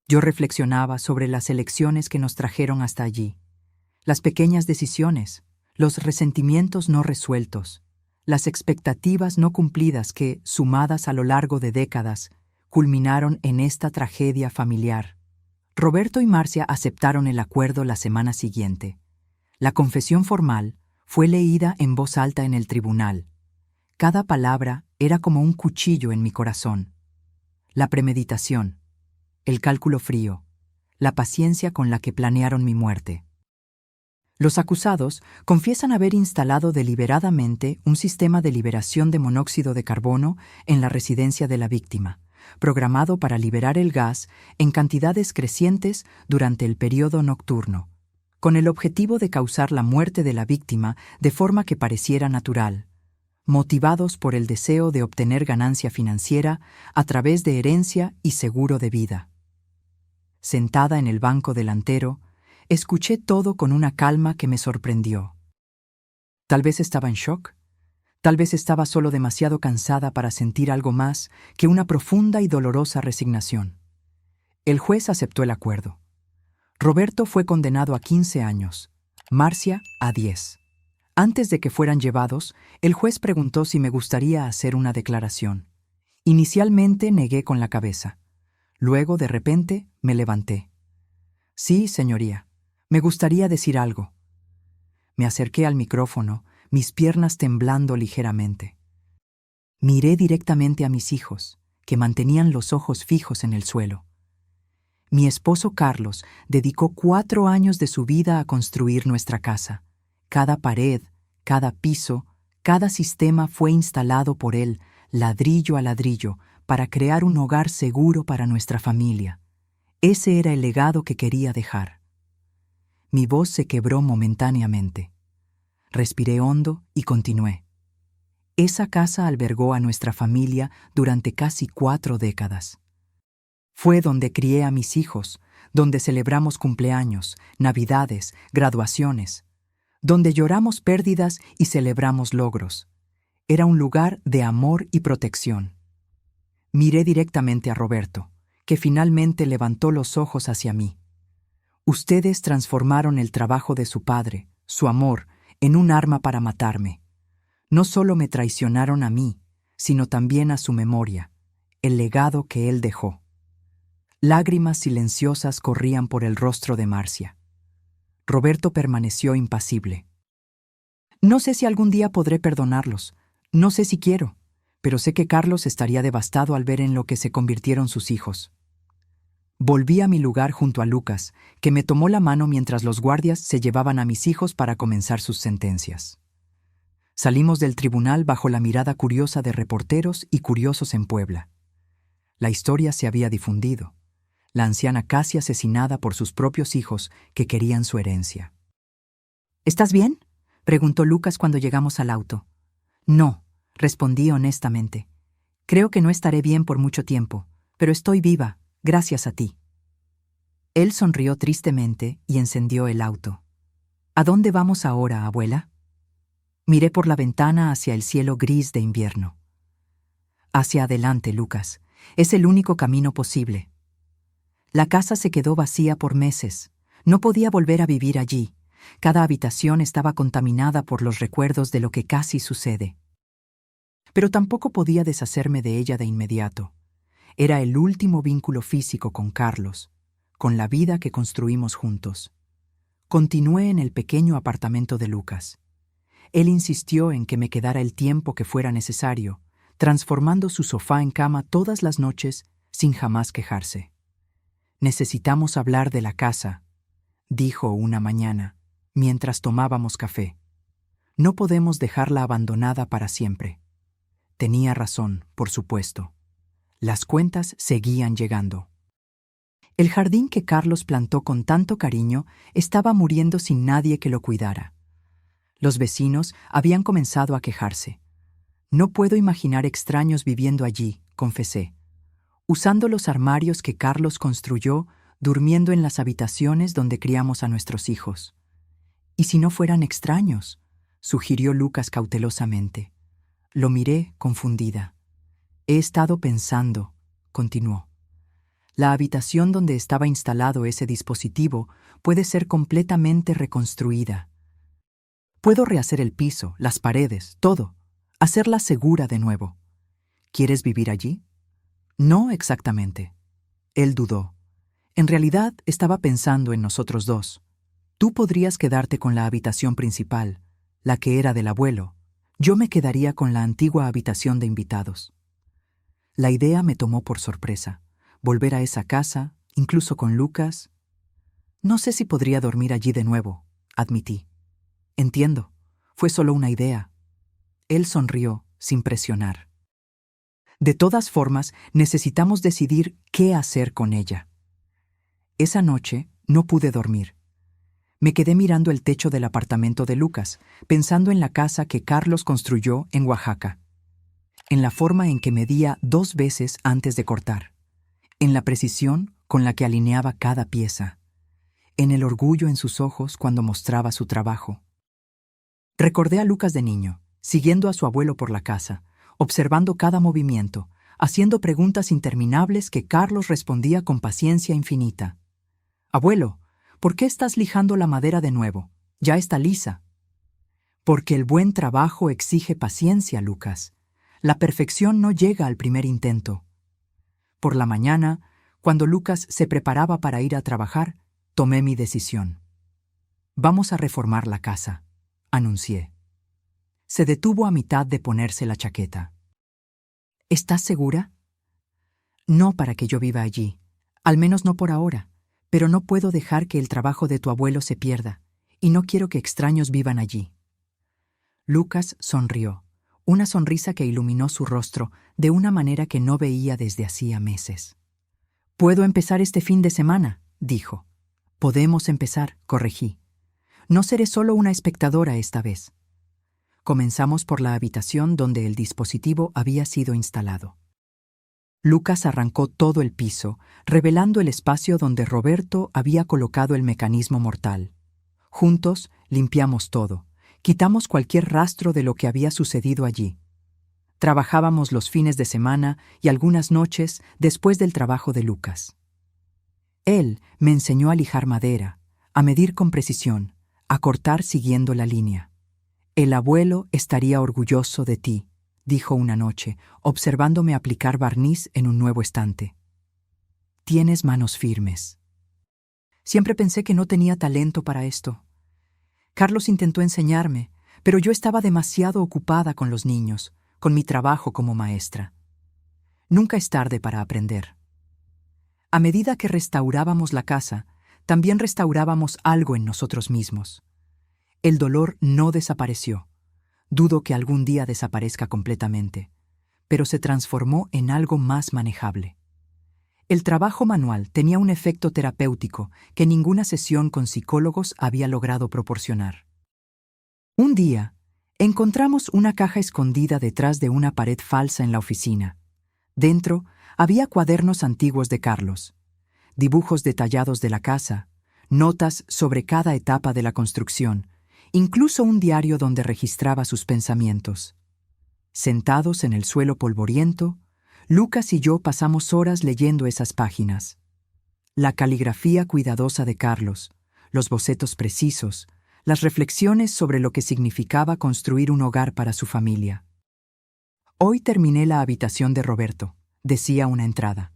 Yo reflexionaba sobre las elecciones que nos trajeron hasta allí, las pequeñas decisiones, los resentimientos no resueltos, las expectativas no cumplidas que, sumadas a lo largo de décadas, culminaron en esta tragedia familiar. Roberto y Marcia aceptaron el acuerdo la semana siguiente. La confesión formal fue leída en voz alta en el tribunal. Cada palabra era como un cuchillo en mi corazón. La premeditación, el cálculo frío, la paciencia con la que planearon mi muerte. Los acusados confiesan haber instalado deliberadamente un sistema de liberación de monóxido de carbono en la residencia de la víctima, programado para liberar el gas en cantidades crecientes durante el periodo nocturno, con el objetivo de causar la muerte de la víctima de forma que pareciera natural, motivados por el deseo de obtener ganancia financiera a través de herencia y seguro de vida. Sentada en el banco delantero, escuché todo con una calma que me sorprendió. Tal vez estaba en shock, tal vez estaba solo demasiado cansada para sentir algo más que una profunda y dolorosa resignación. El juez aceptó el acuerdo. Roberto fue condenado a 15 años, Marcia a 10. Antes de que fueran llevados, el juez preguntó si me gustaría hacer una declaración. Inicialmente negué con la cabeza. Luego, de repente, me levanté. Sí, señoría, me gustaría decir algo. Me acerqué al micrófono, mis piernas temblando ligeramente. Miré directamente a mis hijos, que mantenían los ojos fijos en el suelo. Mi esposo Carlos dedicó 4 años de su vida a construir nuestra casa. Cada pared, cada piso, cada sistema fue instalado por él, ladrillo a ladrillo, para crear un hogar seguro para nuestra familia. Ese era el legado que quería dejar. Mi voz se quebró momentáneamente. Respiré hondo y continué. Esa casa albergó a nuestra familia durante casi 4 décadas. Fue donde crié a mis hijos, donde celebramos cumpleaños, navidades, graduaciones, donde lloramos pérdidas y celebramos logros. Era un lugar de amor y protección. Miré directamente a Roberto, que finalmente levantó los ojos hacia mí. Ustedes transformaron el trabajo de su padre, su amor, en un arma para matarme. No solo me traicionaron a mí, sino también a su memoria, el legado que él dejó. Lágrimas silenciosas corrían por el rostro de Marcia. Roberto permaneció impasible. No sé si algún día podré perdonarlos, no sé si quiero, pero sé que Carlos estaría devastado al ver en lo que se convirtieron sus hijos. Volví a mi lugar junto a Lucas, que me tomó la mano mientras los guardias se llevaban a mis hijos para comenzar sus sentencias. Salimos del tribunal bajo la mirada curiosa de reporteros y curiosos en Puebla. La historia se había difundido. la anciana casi asesinada por sus propios hijos que querían su herencia. ¿Estás bien?, preguntó Lucas cuando llegamos al auto. No, respondí honestamente. Creo que no estaré bien por mucho tiempo, pero estoy viva, gracias a ti. Él sonrió tristemente y encendió el auto. ¿A dónde vamos ahora, abuela? Miré por la ventana hacia el cielo gris de invierno. Hacia adelante, Lucas. Es el único camino posible. La casa se quedó vacía por meses. No podía volver a vivir allí. Cada habitación estaba contaminada por los recuerdos de lo que casi sucede. Pero tampoco podía deshacerme de ella de inmediato. Era el último vínculo físico con Carlos, con la vida que construimos juntos. Continué en el pequeño apartamento de Lucas. Él insistió en que me quedara el tiempo que fuera necesario, transformando su sofá en cama todas las noches sin jamás quejarse. «Necesitamos hablar de la casa», dijo una mañana, mientras tomábamos café. «No podemos dejarla abandonada para siempre». Tenía razón, por supuesto. Las cuentas seguían llegando. El jardín que Carlos plantó con tanto cariño estaba muriendo sin nadie que lo cuidara. Los vecinos habían comenzado a quejarse. «No puedo imaginar extraños viviendo allí», confesé. «Usando los armarios que Carlos construyó, durmiendo en las habitaciones donde criamos a nuestros hijos». «¿Y si no fueran extraños?», sugirió Lucas cautelosamente. Lo miré confundida. «He estado pensando», continuó. «La habitación donde estaba instalado ese dispositivo puede ser completamente reconstruida. Puedo rehacer el piso, las paredes, todo, hacerla segura de nuevo. ¿Quieres vivir allí?». «No exactamente». Él dudó. «En realidad estaba pensando en nosotros dos. Tú podrías quedarte con la habitación principal, la que era del abuelo. Yo me quedaría con la antigua habitación de invitados». La idea me tomó por sorpresa. Volver a esa casa, incluso con Lucas. «No sé si podría dormir allí de nuevo», admití. «Entiendo. Fue solo una idea». Él sonrió, sin presionar. «De todas formas, necesitamos decidir qué hacer con ella». Esa noche no pude dormir. Me quedé mirando el techo del apartamento de Lucas, pensando en la casa que Carlos construyó en Oaxaca, en la forma en que medía 2 veces antes de cortar, en la precisión con la que alineaba cada pieza, en el orgullo en sus ojos cuando mostraba su trabajo. Recordé a Lucas de niño, siguiendo a su abuelo por la casa, observando cada movimiento, haciendo preguntas interminables que Carlos respondía con paciencia infinita. «Abuelo, ¿por qué estás lijando la madera de nuevo? Ya está lisa». «Porque el buen trabajo exige paciencia, Lucas. La perfección no llega al primer intento». Por la mañana, cuando Lucas se preparaba para ir a trabajar, tomé mi decisión. «Vamos a reformar la casa», anuncié. Se detuvo a mitad de ponerse la chaqueta. «¿Estás segura?». «No para que yo viva allí, al menos no por ahora, pero no puedo dejar que el trabajo de tu abuelo se pierda, y no quiero que extraños vivan allí». Lucas sonrió, una sonrisa que iluminó su rostro de una manera que no veía desde hacía meses. «Puedo empezar este fin de semana», dijo. «Podemos empezar», corregí. «No seré solo una espectadora esta vez». Comenzamos por la habitación donde el dispositivo había sido instalado. Lucas arrancó todo el piso, revelando el espacio donde Roberto había colocado el mecanismo mortal. Juntos limpiamos todo, quitamos cualquier rastro de lo que había sucedido allí. Trabajábamos los fines de semana y algunas noches después del trabajo de Lucas. Él me enseñó a lijar madera, a medir con precisión, a cortar siguiendo la línea. «El abuelo estaría orgulloso de ti», dijo una noche, observándome aplicar barniz en un nuevo estante. «Tienes manos firmes». Siempre pensé que no tenía talento para esto. Carlos intentó enseñarme, pero yo estaba demasiado ocupada con los niños, con mi trabajo como maestra. Nunca es tarde para aprender. A medida que restaurábamos la casa, también restaurábamos algo en nosotros mismos. El dolor no desapareció. Dudo que algún día desaparezca completamente, pero se transformó en algo más manejable. El trabajo manual tenía un efecto terapéutico que ninguna sesión con psicólogos había logrado proporcionar. Un día, encontramos una caja escondida detrás de una pared falsa en la oficina. Dentro había cuadernos antiguos de Carlos, dibujos detallados de la casa, notas sobre cada etapa de la construcción, incluso un diario donde registraba sus pensamientos. Sentados en el suelo polvoriento, Lucas y yo pasamos horas leyendo esas páginas. La caligrafía cuidadosa de Carlos, los bocetos precisos, las reflexiones sobre lo que significaba construir un hogar para su familia. Hoy terminé la habitación de Roberto, decía una entrada.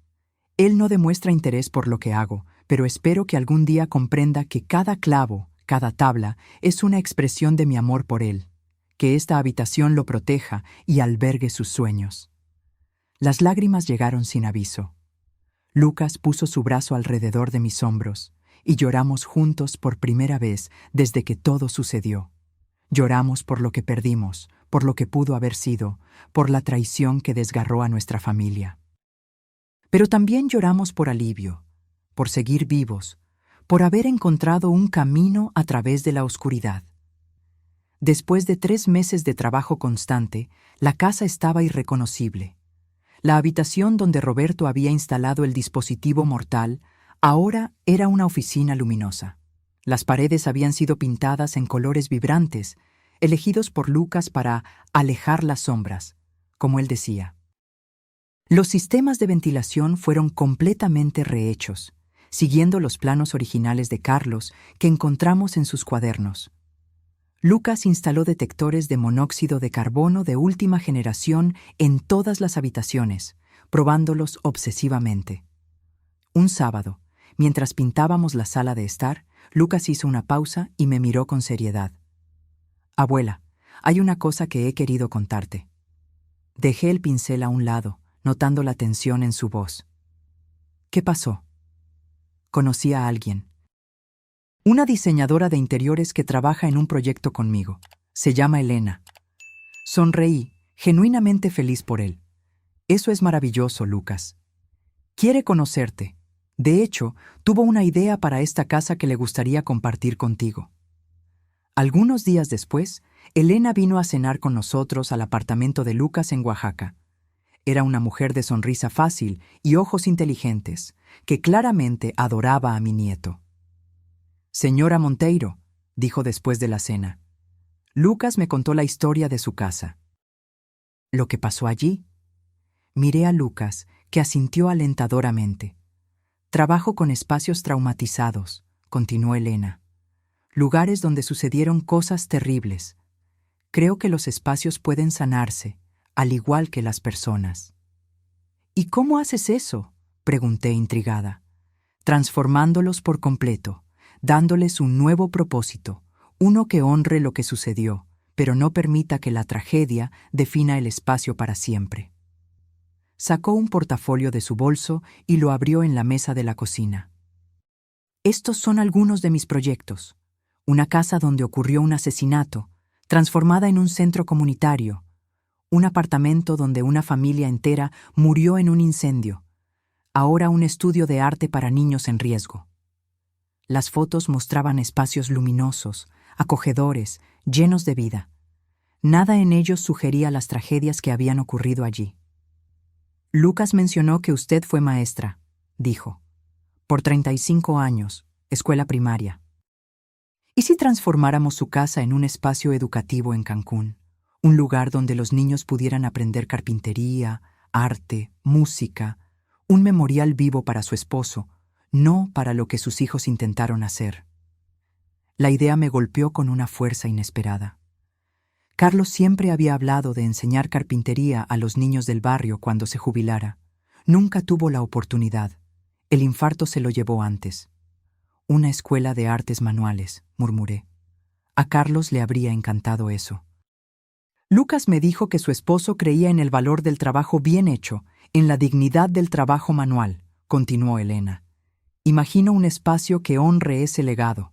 Él no demuestra interés por lo que hago, pero espero que algún día comprenda que cada clavo, cada tabla, es una expresión de mi amor por él, que esta habitación lo proteja y albergue sus sueños. Las lágrimas llegaron sin aviso. Lucas puso su brazo alrededor de mis hombros y lloramos juntos por primera vez desde que todo sucedió. Lloramos por lo que perdimos, por lo que pudo haber sido, por la traición que desgarró a nuestra familia. Pero también lloramos por alivio, por seguir vivos, por haber encontrado un camino a través de la oscuridad. Después de 3 meses de trabajo constante, la casa estaba irreconocible. La habitación donde Roberto había instalado el dispositivo mortal ahora era una oficina luminosa. Las paredes habían sido pintadas en colores vibrantes, elegidos por Lucas para alejar las sombras, como él decía. Los sistemas de ventilación fueron completamente rehechos, siguiendo los planos originales de Carlos que encontramos en sus cuadernos. Lucas instaló detectores de monóxido de carbono de última generación en todas las habitaciones, probándolos obsesivamente. Un sábado, mientras pintábamos la sala de estar, Lucas hizo una pausa y me miró con seriedad. «Abuela, hay una cosa que he querido contarte». Dejé el pincel a un lado, notando la tensión en su voz. «¿Qué pasó?» «Conocí a alguien. Una diseñadora de interiores que trabaja en un proyecto conmigo. Se llama Elena». Sonreí, genuinamente feliz por él. «Eso es maravilloso, Lucas. Quiere conocerte. De hecho, tuvo una idea para esta casa que le gustaría compartir contigo». Algunos días después, Elena vino a cenar con nosotros al apartamento de Lucas en Oaxaca. Era una mujer de sonrisa fácil y ojos inteligentes, que claramente adoraba a mi nieto. «Señora Monteiro», dijo después de la cena. Lucas me contó la historia de su casa. ¿Lo que pasó allí? Miré a Lucas, que asintió alentadoramente. «Trabajo con espacios traumatizados», continuó Elena. «Lugares donde sucedieron cosas terribles. Creo que los espacios pueden sanarse, al igual que las personas». «¿Y cómo haces eso?», pregunté intrigada. «Transformándolos por completo, dándoles un nuevo propósito, uno que honre lo que sucedió, pero no permita que la tragedia defina el espacio para siempre». Sacó un portafolio de su bolso y lo abrió en la mesa de la cocina. «Estos son algunos de mis proyectos. Una casa donde ocurrió un asesinato, transformada en un centro comunitario. Un apartamento donde una familia entera murió en un incendio. Ahora un estudio de arte para niños en riesgo». Las fotos mostraban espacios luminosos, acogedores, llenos de vida. Nada en ellos sugería las tragedias que habían ocurrido allí. «Lucas mencionó que usted fue maestra», dijo. «Por 35 años, escuela primaria. ¿Y si transformáramos su casa en un espacio educativo en Cancún? Un lugar donde los niños pudieran aprender carpintería, arte, música, un memorial vivo para su esposo, no para lo que sus hijos intentaron hacer». La idea me golpeó con una fuerza inesperada. Carlos siempre había hablado de enseñar carpintería a los niños del barrio cuando se jubilara. Nunca tuvo la oportunidad. El infarto se lo llevó antes. «Una escuela de artes manuales», murmuré. A Carlos le habría encantado eso. Lucas me dijo que su esposo creía en el valor del trabajo bien hecho, en la dignidad del trabajo manual, continuó Elena. «Imagino un espacio que honre ese legado».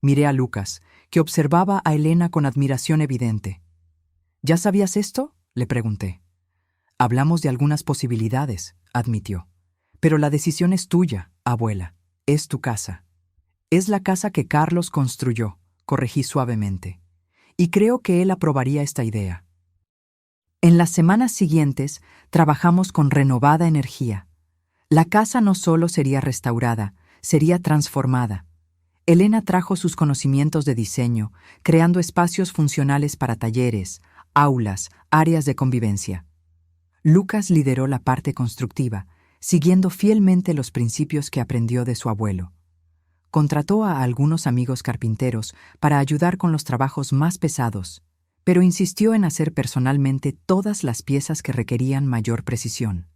Miré a Lucas, que observaba a Elena con admiración evidente. «¿Ya sabías esto?», le pregunté. «Hablamos de algunas posibilidades», admitió. Pero la decisión es tuya, abuela. Es tu casa. Es la casa que Carlos construyó, corregí suavemente. Y creo que él aprobaría esta idea. En las semanas siguientes trabajamos con renovada energía. La casa no solo sería restaurada, sería transformada. Elena trajo sus conocimientos de diseño, creando espacios funcionales para talleres, aulas, áreas de convivencia. Lucas lideró la parte constructiva, siguiendo fielmente los principios que aprendió de su abuelo. Contrató a algunos amigos carpinteros para ayudar con los trabajos más pesados, pero insistió en hacer personalmente todas las piezas que requerían mayor precisión.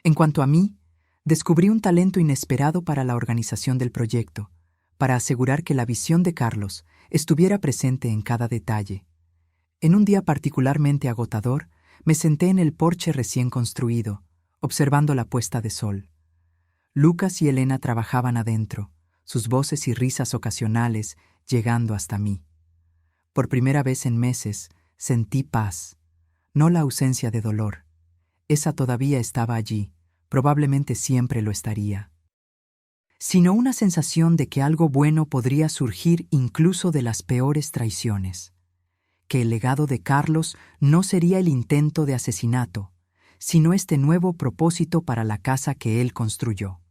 En cuanto a mí, descubrí un talento inesperado para la organización del proyecto, para asegurar que la visión de Carlos estuviera presente en cada detalle. En un día particularmente agotador, me senté en el porche recién construido, observando la puesta de sol. Lucas y Elena trabajaban adentro, sus voces y risas ocasionales llegando hasta mí. Por primera vez en meses, sentí paz, no la ausencia de dolor. Esa todavía estaba allí, probablemente siempre lo estaría. Sino una sensación de que algo bueno podría surgir incluso de las peores traiciones. Que el legado de Carlos no sería el intento de asesinato, sino este nuevo propósito para la casa que él construyó.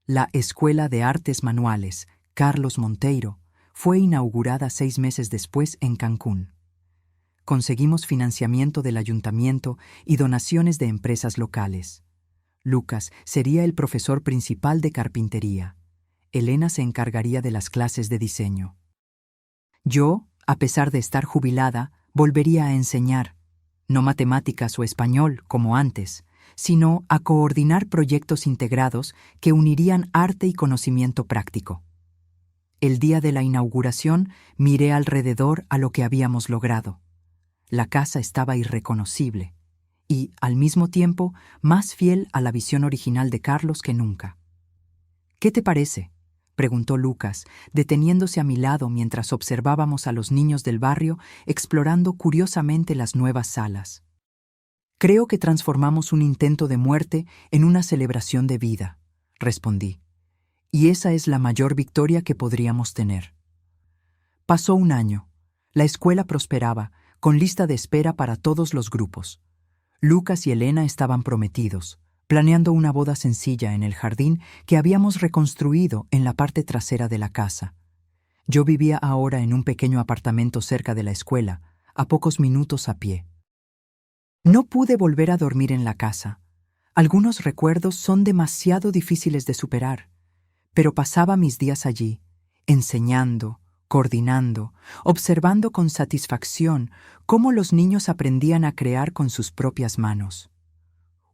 La Escuela de Artes Manuales, Carlos Monteiro, fue inaugurada 6 meses después en Cancún. Conseguimos financiamiento del ayuntamiento y donaciones de empresas locales. Lucas sería el profesor principal de carpintería. Elena se encargaría de las clases de diseño. Yo, a pesar de estar jubilada, volvería a enseñar, no matemáticas o español como antes, sino a coordinar proyectos integrados que unirían arte y conocimiento práctico. El día de la inauguración miré alrededor a lo que habíamos logrado. La casa estaba irreconocible y, al mismo tiempo, más fiel a la visión original de Carlos que nunca. «¿Qué te parece?», preguntó Lucas, deteniéndose a mi lado mientras observábamos a los niños del barrio explorando curiosamente las nuevas salas. «Creo que transformamos un intento de muerte en una celebración de vida», respondí. «Y esa es la mayor victoria que podríamos tener». Pasó un año. La escuela prosperaba, con lista de espera para todos los grupos. Lucas y Elena estaban prometidos, planeando una boda sencilla en el jardín que habíamos reconstruido en la parte trasera de la casa. Yo vivía ahora en un pequeño apartamento cerca de la escuela, a pocos minutos a pie. No pude volver a dormir en la casa. Algunos recuerdos son demasiado difíciles de superar, pero pasaba mis días allí, enseñando, coordinando, observando con satisfacción cómo los niños aprendían a crear con sus propias manos.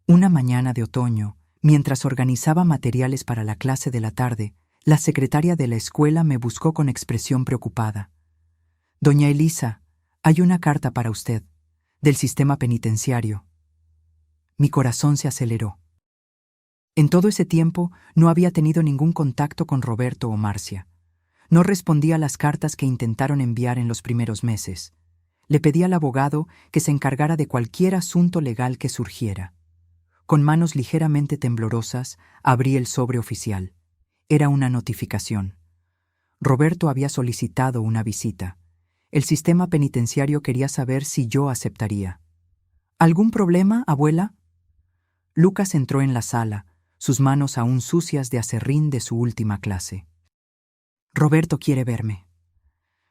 Una mañana de otoño, mientras organizaba materiales para la clase de la tarde, la secretaria de la escuela me buscó con expresión preocupada. «Doña Elisa, hay una carta para usted, del sistema penitenciario». Mi corazón se aceleró. En todo ese tiempo no había tenido ningún contacto con Roberto o Marcia. No respondía a las cartas que intentaron enviar en los primeros meses. Le pedí al abogado que se encargara de cualquier asunto legal que surgiera. Con manos ligeramente temblorosas, abrí el sobre oficial. Era una notificación. Roberto había solicitado una visita. El sistema penitenciario quería saber si yo aceptaría. «¿Algún problema, abuela?» Lucas entró en la sala, sus manos aún sucias de aserrín de su última clase. «Roberto quiere verme».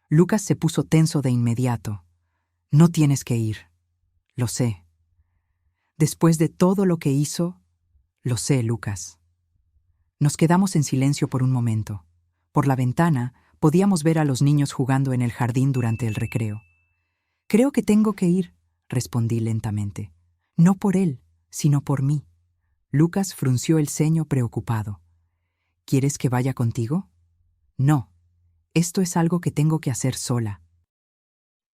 Lucas se puso tenso de inmediato. «No tienes que ir. Lo sé. Después de todo lo que hizo, lo sé, Lucas». Nos quedamos en silencio por un momento. Por la ventana podíamos ver a los niños jugando en el jardín durante el recreo. «Creo que tengo que ir», respondí lentamente. «No por él, sino por mí». Lucas frunció el ceño preocupado. «¿Quieres que vaya contigo?» «No. Esto es algo que tengo que hacer sola».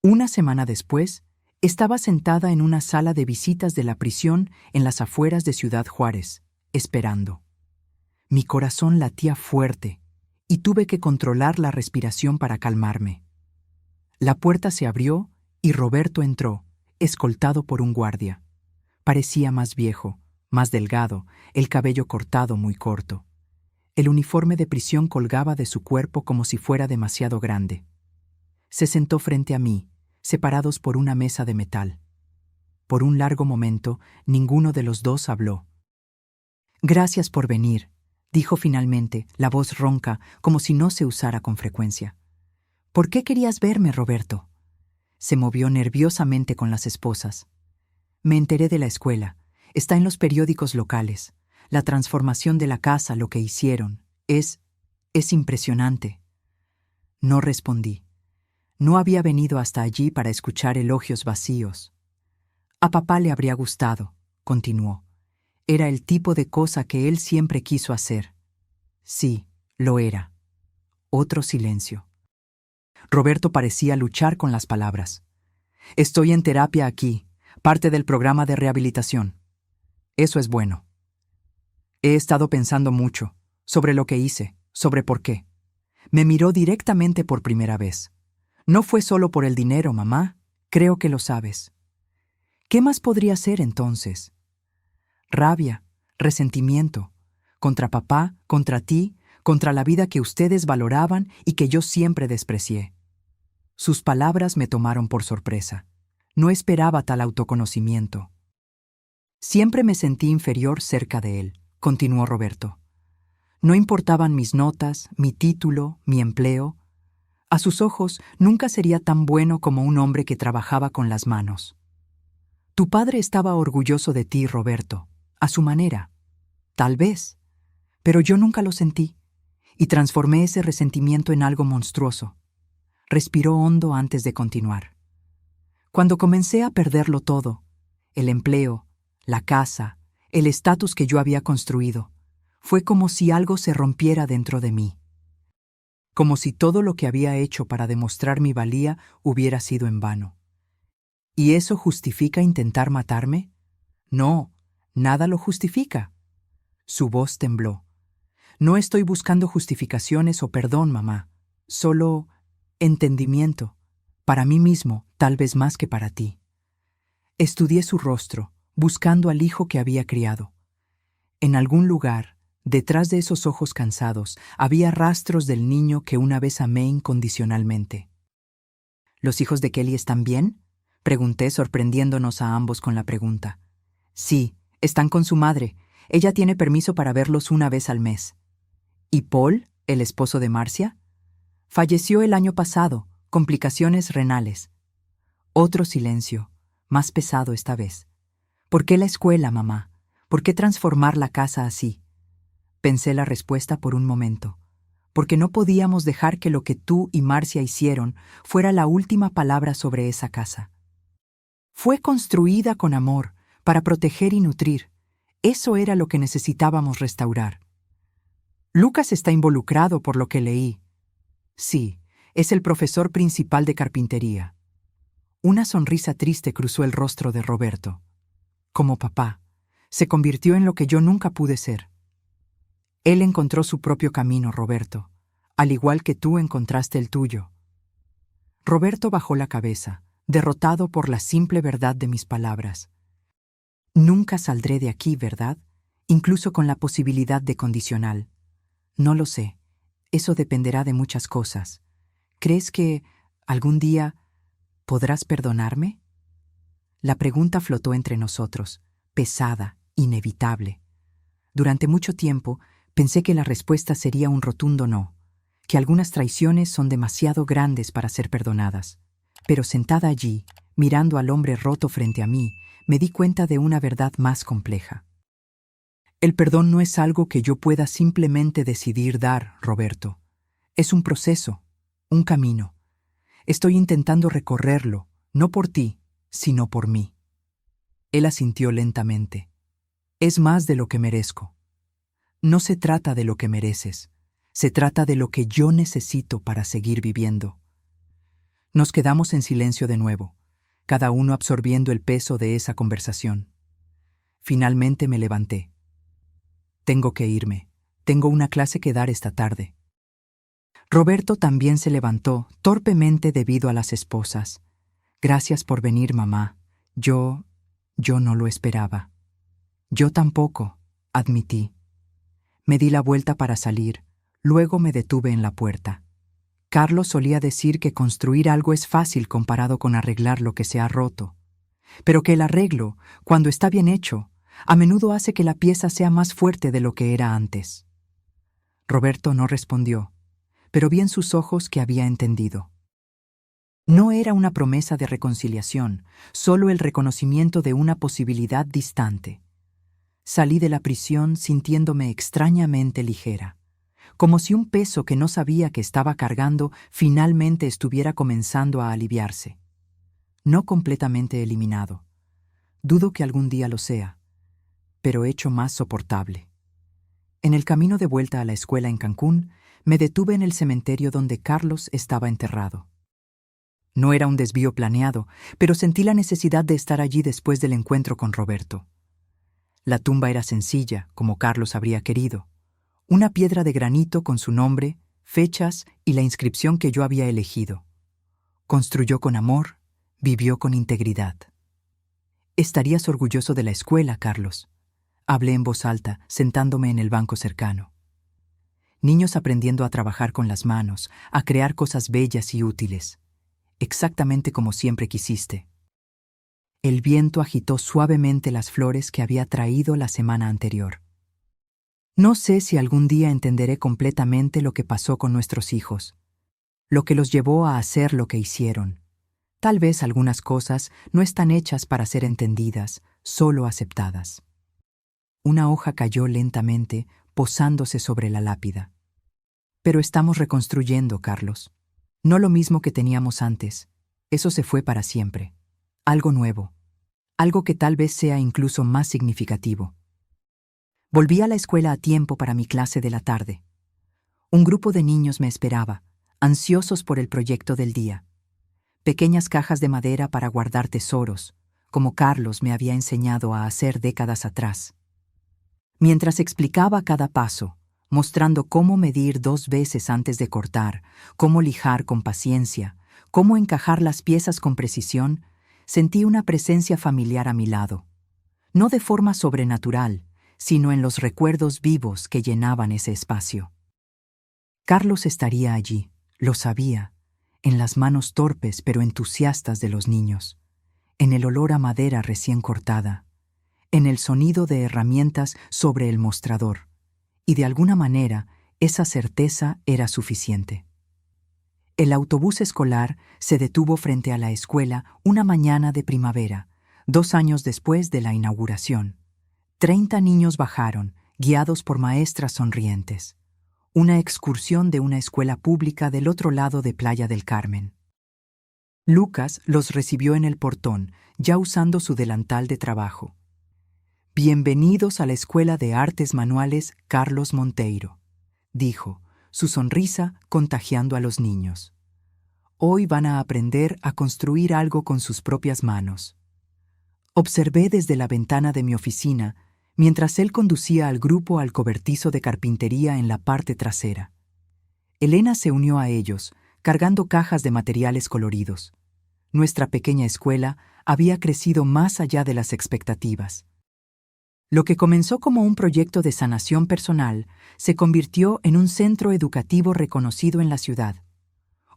Una semana después, estaba sentada en una sala de visitas de la prisión en las afueras de Ciudad Juárez, esperando. Mi corazón latía fuerte y tuve que controlar la respiración para calmarme. La puerta se abrió y Roberto entró, escoltado por un guardia. Parecía más viejo, más delgado, el cabello cortado muy corto. El uniforme de prisión colgaba de su cuerpo como si fuera demasiado grande. Se sentó frente a mí, separados por una mesa de metal. Por un largo momento, ninguno de los dos habló. «Gracias por venir», dijo finalmente, la voz ronca, como si no se usara con frecuencia. «¿Por qué querías verme, Roberto?» Se movió nerviosamente con las esposas. «Me enteré de la escuela. Está en los periódicos locales. La transformación de la casa, lo que hicieron, es impresionante». No respondí. No había venido hasta allí para escuchar elogios vacíos. «A papá le habría gustado», continuó. «Era el tipo de cosa que él siempre quiso hacer». Sí, lo era. Otro silencio. Roberto parecía luchar con las palabras. «Estoy en terapia aquí, parte del programa de rehabilitación. Eso es bueno. He estado pensando mucho, sobre lo que hice, sobre por qué». Me miró directamente por primera vez. «No fue solo por el dinero, mamá. Creo que lo sabes». ¿Qué más podría ser entonces? Rabia, resentimiento, contra papá, contra ti, contra la vida que ustedes valoraban y que yo siempre desprecié. Sus palabras me tomaron por sorpresa. No esperaba tal autoconocimiento. Siempre me sentí inferior cerca de él, continuó Roberto. No importaban mis notas, mi título, mi empleo. A sus ojos nunca sería tan bueno como un hombre que trabajaba con las manos. Tu padre estaba orgulloso de ti, Roberto, a su manera. Tal vez. Pero yo nunca lo sentí, y transformé ese resentimiento en algo monstruoso. Respiró hondo antes de continuar. Cuando comencé a perderlo todo, el empleo, la casa, el estatus que yo había construido, fue como si algo se rompiera dentro de mí. Como si todo lo que había hecho para demostrar mi valía hubiera sido en vano. ¿Y eso justifica intentar matarme? No, nada lo justifica. Su voz tembló. No estoy buscando justificaciones o perdón, mamá. Solo entendimiento. Para mí mismo, tal vez más que para ti. Estudié su rostro, buscando al hijo que había criado. En algún lugar, detrás de esos ojos cansados, había rastros del niño que una vez amé incondicionalmente. ¿Los hijos de Kelly están bien?, pregunté, sorprendiéndonos a ambos con la pregunta. Sí, están con su madre. Ella tiene permiso para verlos una vez al mes. ¿Y Paul, el esposo de Marcia? Falleció el año pasado, complicaciones renales. Otro silencio, más pesado esta vez. ¿Por qué la escuela, mamá? ¿Por qué transformar la casa así? Pensé la respuesta por un momento. Porque no podíamos dejar que lo que tú y Marcia hicieron fuera la última palabra sobre esa casa. Fue construida con amor, para proteger y nutrir. Eso era lo que necesitábamos restaurar. Lucas está involucrado por lo que leí. Sí, es el profesor principal de carpintería. Una sonrisa triste cruzó el rostro de Roberto. Como papá, se convirtió en lo que yo nunca pude ser. Él encontró su propio camino, Roberto, al igual que tú encontraste el tuyo. Roberto bajó la cabeza, derrotado por la simple verdad de mis palabras. Nunca saldré de aquí, ¿verdad? Incluso con la posibilidad de condicional. No lo sé. Eso dependerá de muchas cosas. ¿Crees que algún día podrás perdonarme? La pregunta flotó entre nosotros, pesada, inevitable. Durante mucho tiempo pensé que la respuesta sería un rotundo no, que algunas traiciones son demasiado grandes para ser perdonadas. Pero sentada allí, mirando al hombre roto frente a mí, me di cuenta de una verdad más compleja. El perdón no es algo que yo pueda simplemente decidir dar, Roberto. Es un proceso, un camino. Estoy intentando recorrerlo, no por ti, sino por mí. Él asintió lentamente. Es más de lo que merezco. No se trata de lo que mereces, se trata de lo que yo necesito para seguir viviendo. Nos quedamos en silencio de nuevo, cada uno absorbiendo el peso de esa conversación. Finalmente me levanté. Tengo que irme. Tengo una clase que dar esta tarde. Roberto también se levantó, torpemente debido a las esposas. Gracias por venir, mamá. Yo no lo esperaba. Yo tampoco, admití. Me di la vuelta para salir, luego me detuve en la puerta. Carlos solía decir que construir algo es fácil comparado con arreglar lo que se ha roto, pero que el arreglo, cuando está bien hecho, a menudo hace que la pieza sea más fuerte de lo que era antes. Roberto no respondió, pero vi en sus ojos que había entendido. No era una promesa de reconciliación, solo el reconocimiento de una posibilidad distante. Salí de la prisión sintiéndome extrañamente ligera, como si un peso que no sabía que estaba cargando finalmente estuviera comenzando a aliviarse. No completamente eliminado. Dudo que algún día lo sea, pero hecho más soportable. En el camino de vuelta a la escuela en Cancún, me detuve en el cementerio donde Carlos estaba enterrado. No era un desvío planeado, pero sentí la necesidad de estar allí después del encuentro con Roberto. La tumba era sencilla, como Carlos habría querido. Una piedra de granito con su nombre, fechas y la inscripción que yo había elegido. Construyó con amor, vivió con integridad. Estarías orgulloso de la escuela, Carlos. Hablé en voz alta, sentándome en el banco cercano. Niños aprendiendo a trabajar con las manos, a crear cosas bellas y útiles. Exactamente como siempre quisiste. El viento agitó suavemente las flores que había traído la semana anterior. No sé si algún día entenderé completamente lo que pasó con nuestros hijos, lo que los llevó a hacer lo que hicieron. Tal vez algunas cosas no están hechas para ser entendidas, solo aceptadas. Una hoja cayó lentamente, posándose sobre la lápida. Pero estamos reconstruyendo, Carlos. No lo mismo que teníamos antes. Eso se fue para siempre. Algo nuevo. Algo que tal vez sea incluso más significativo. Volví a la escuela a tiempo para mi clase de la tarde. Un grupo de niños me esperaba, ansiosos por el proyecto del día. Pequeñas cajas de madera para guardar tesoros, como Carlos me había enseñado a hacer décadas atrás. Mientras explicaba cada paso, mostrando cómo medir 2 veces antes de cortar, cómo lijar con paciencia, cómo encajar las piezas con precisión, sentí una presencia familiar a mi lado. No de forma sobrenatural, sino en los recuerdos vivos que llenaban ese espacio. Carlos estaría allí, lo sabía, en las manos torpes pero entusiastas de los niños, en el olor a madera recién cortada, en el sonido de herramientas sobre el mostrador, y de alguna manera esa certeza era suficiente. El autobús escolar se detuvo frente a la escuela una mañana de primavera, 2 años después de la inauguración. 30 niños bajaron, guiados por maestras sonrientes. Una excursión de una escuela pública del otro lado de Playa del Carmen. Lucas los recibió en el portón, ya usando su delantal de trabajo. «Bienvenidos a la Escuela de Artes Manuales Carlos Monteiro», dijo, su sonrisa contagiando a los niños. «Hoy van a aprender a construir algo con sus propias manos». Observé desde la ventana de mi oficina mientras él conducía al grupo al cobertizo de carpintería en la parte trasera. Elena se unió a ellos, cargando cajas de materiales coloridos. Nuestra pequeña escuela había crecido más allá de las expectativas. Lo que comenzó como un proyecto de sanación personal se convirtió en un centro educativo reconocido en la ciudad.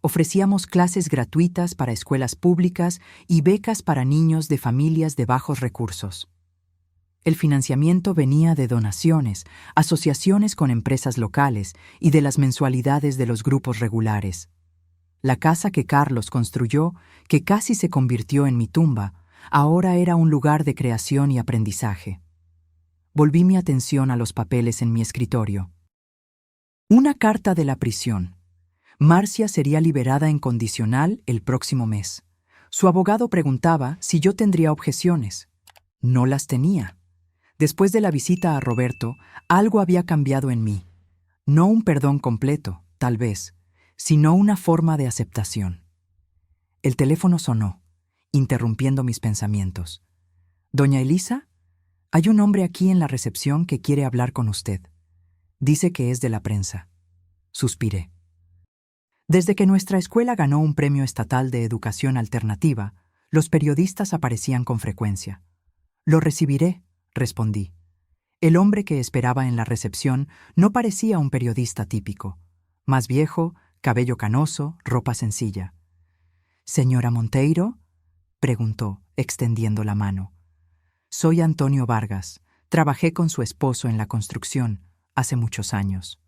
Ofrecíamos clases gratuitas para escuelas públicas y becas para niños de familias de bajos recursos. El financiamiento venía de donaciones, asociaciones con empresas locales y de las mensualidades de los grupos regulares. La casa que Carlos construyó, que casi se convirtió en mi tumba, ahora era un lugar de creación y aprendizaje. Volví mi atención a los papeles en mi escritorio. Una carta de la prisión. Marcia sería liberada en condicional el próximo mes. Su abogado preguntaba si yo tendría objeciones. No las tenía. Después de la visita a Roberto, algo había cambiado en mí. No un perdón completo, tal vez, sino una forma de aceptación. El teléfono sonó, interrumpiendo mis pensamientos. «Doña Elisa, hay un hombre aquí en la recepción que quiere hablar con usted. Dice que es de la prensa». Suspiré. Desde que nuestra escuela ganó un premio estatal de educación alternativa, los periodistas aparecían con frecuencia. «Lo recibiré», respondí, El hombre que esperaba en la recepción no parecía un periodista típico. Más viejo, cabello canoso, ropa sencilla. «¿Señora Monteiro?», preguntó, extendiendo la mano. «Soy Antonio Vargas. Trabajé con su esposo en la construcción hace muchos años».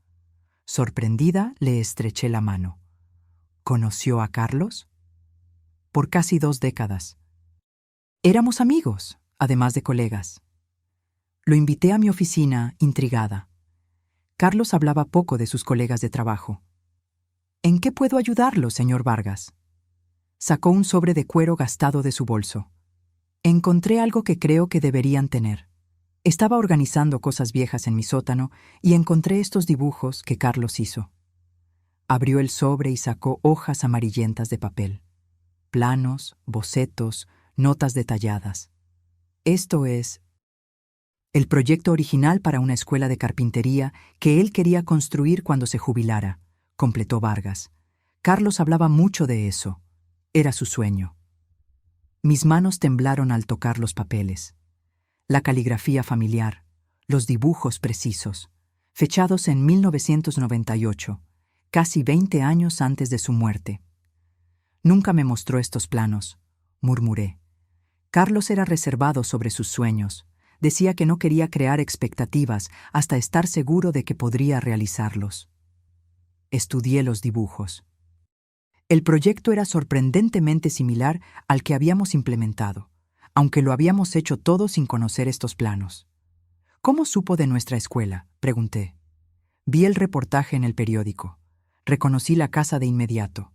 Sorprendida, le estreché la mano. ¿Conoció a Carlos? Por casi 2 décadas. Éramos amigos, además de colegas. Lo invité a mi oficina, intrigada. Carlos hablaba poco de sus colegas de trabajo. «¿En qué puedo ayudarlo, señor Vargas?». Sacó un sobre de cuero gastado de su bolso. «Encontré algo que creo que deberían tener». Estaba organizando cosas viejas en mi sótano y encontré estos dibujos que Carlos hizo. Abrió el sobre y sacó hojas amarillentas de papel. Planos, bocetos, notas detalladas. Esto es el proyecto original para una escuela de carpintería que él quería construir cuando se jubilara, completó Vargas. Carlos hablaba mucho de eso. Era su sueño. Mis manos temblaron al tocar los papeles. La caligrafía familiar, los dibujos precisos, fechados en 1998, casi 20 años antes de su muerte. «Nunca me mostró estos planos», murmuré. Carlos era reservado sobre sus sueños. Decía que no quería crear expectativas hasta estar seguro de que podría realizarlos. Estudié los dibujos. El proyecto era sorprendentemente similar al que habíamos implementado, aunque lo habíamos hecho todo sin conocer estos planos. «¿Cómo supo de nuestra escuela?», pregunté. Vi el reportaje en el periódico. Reconocí la casa de inmediato.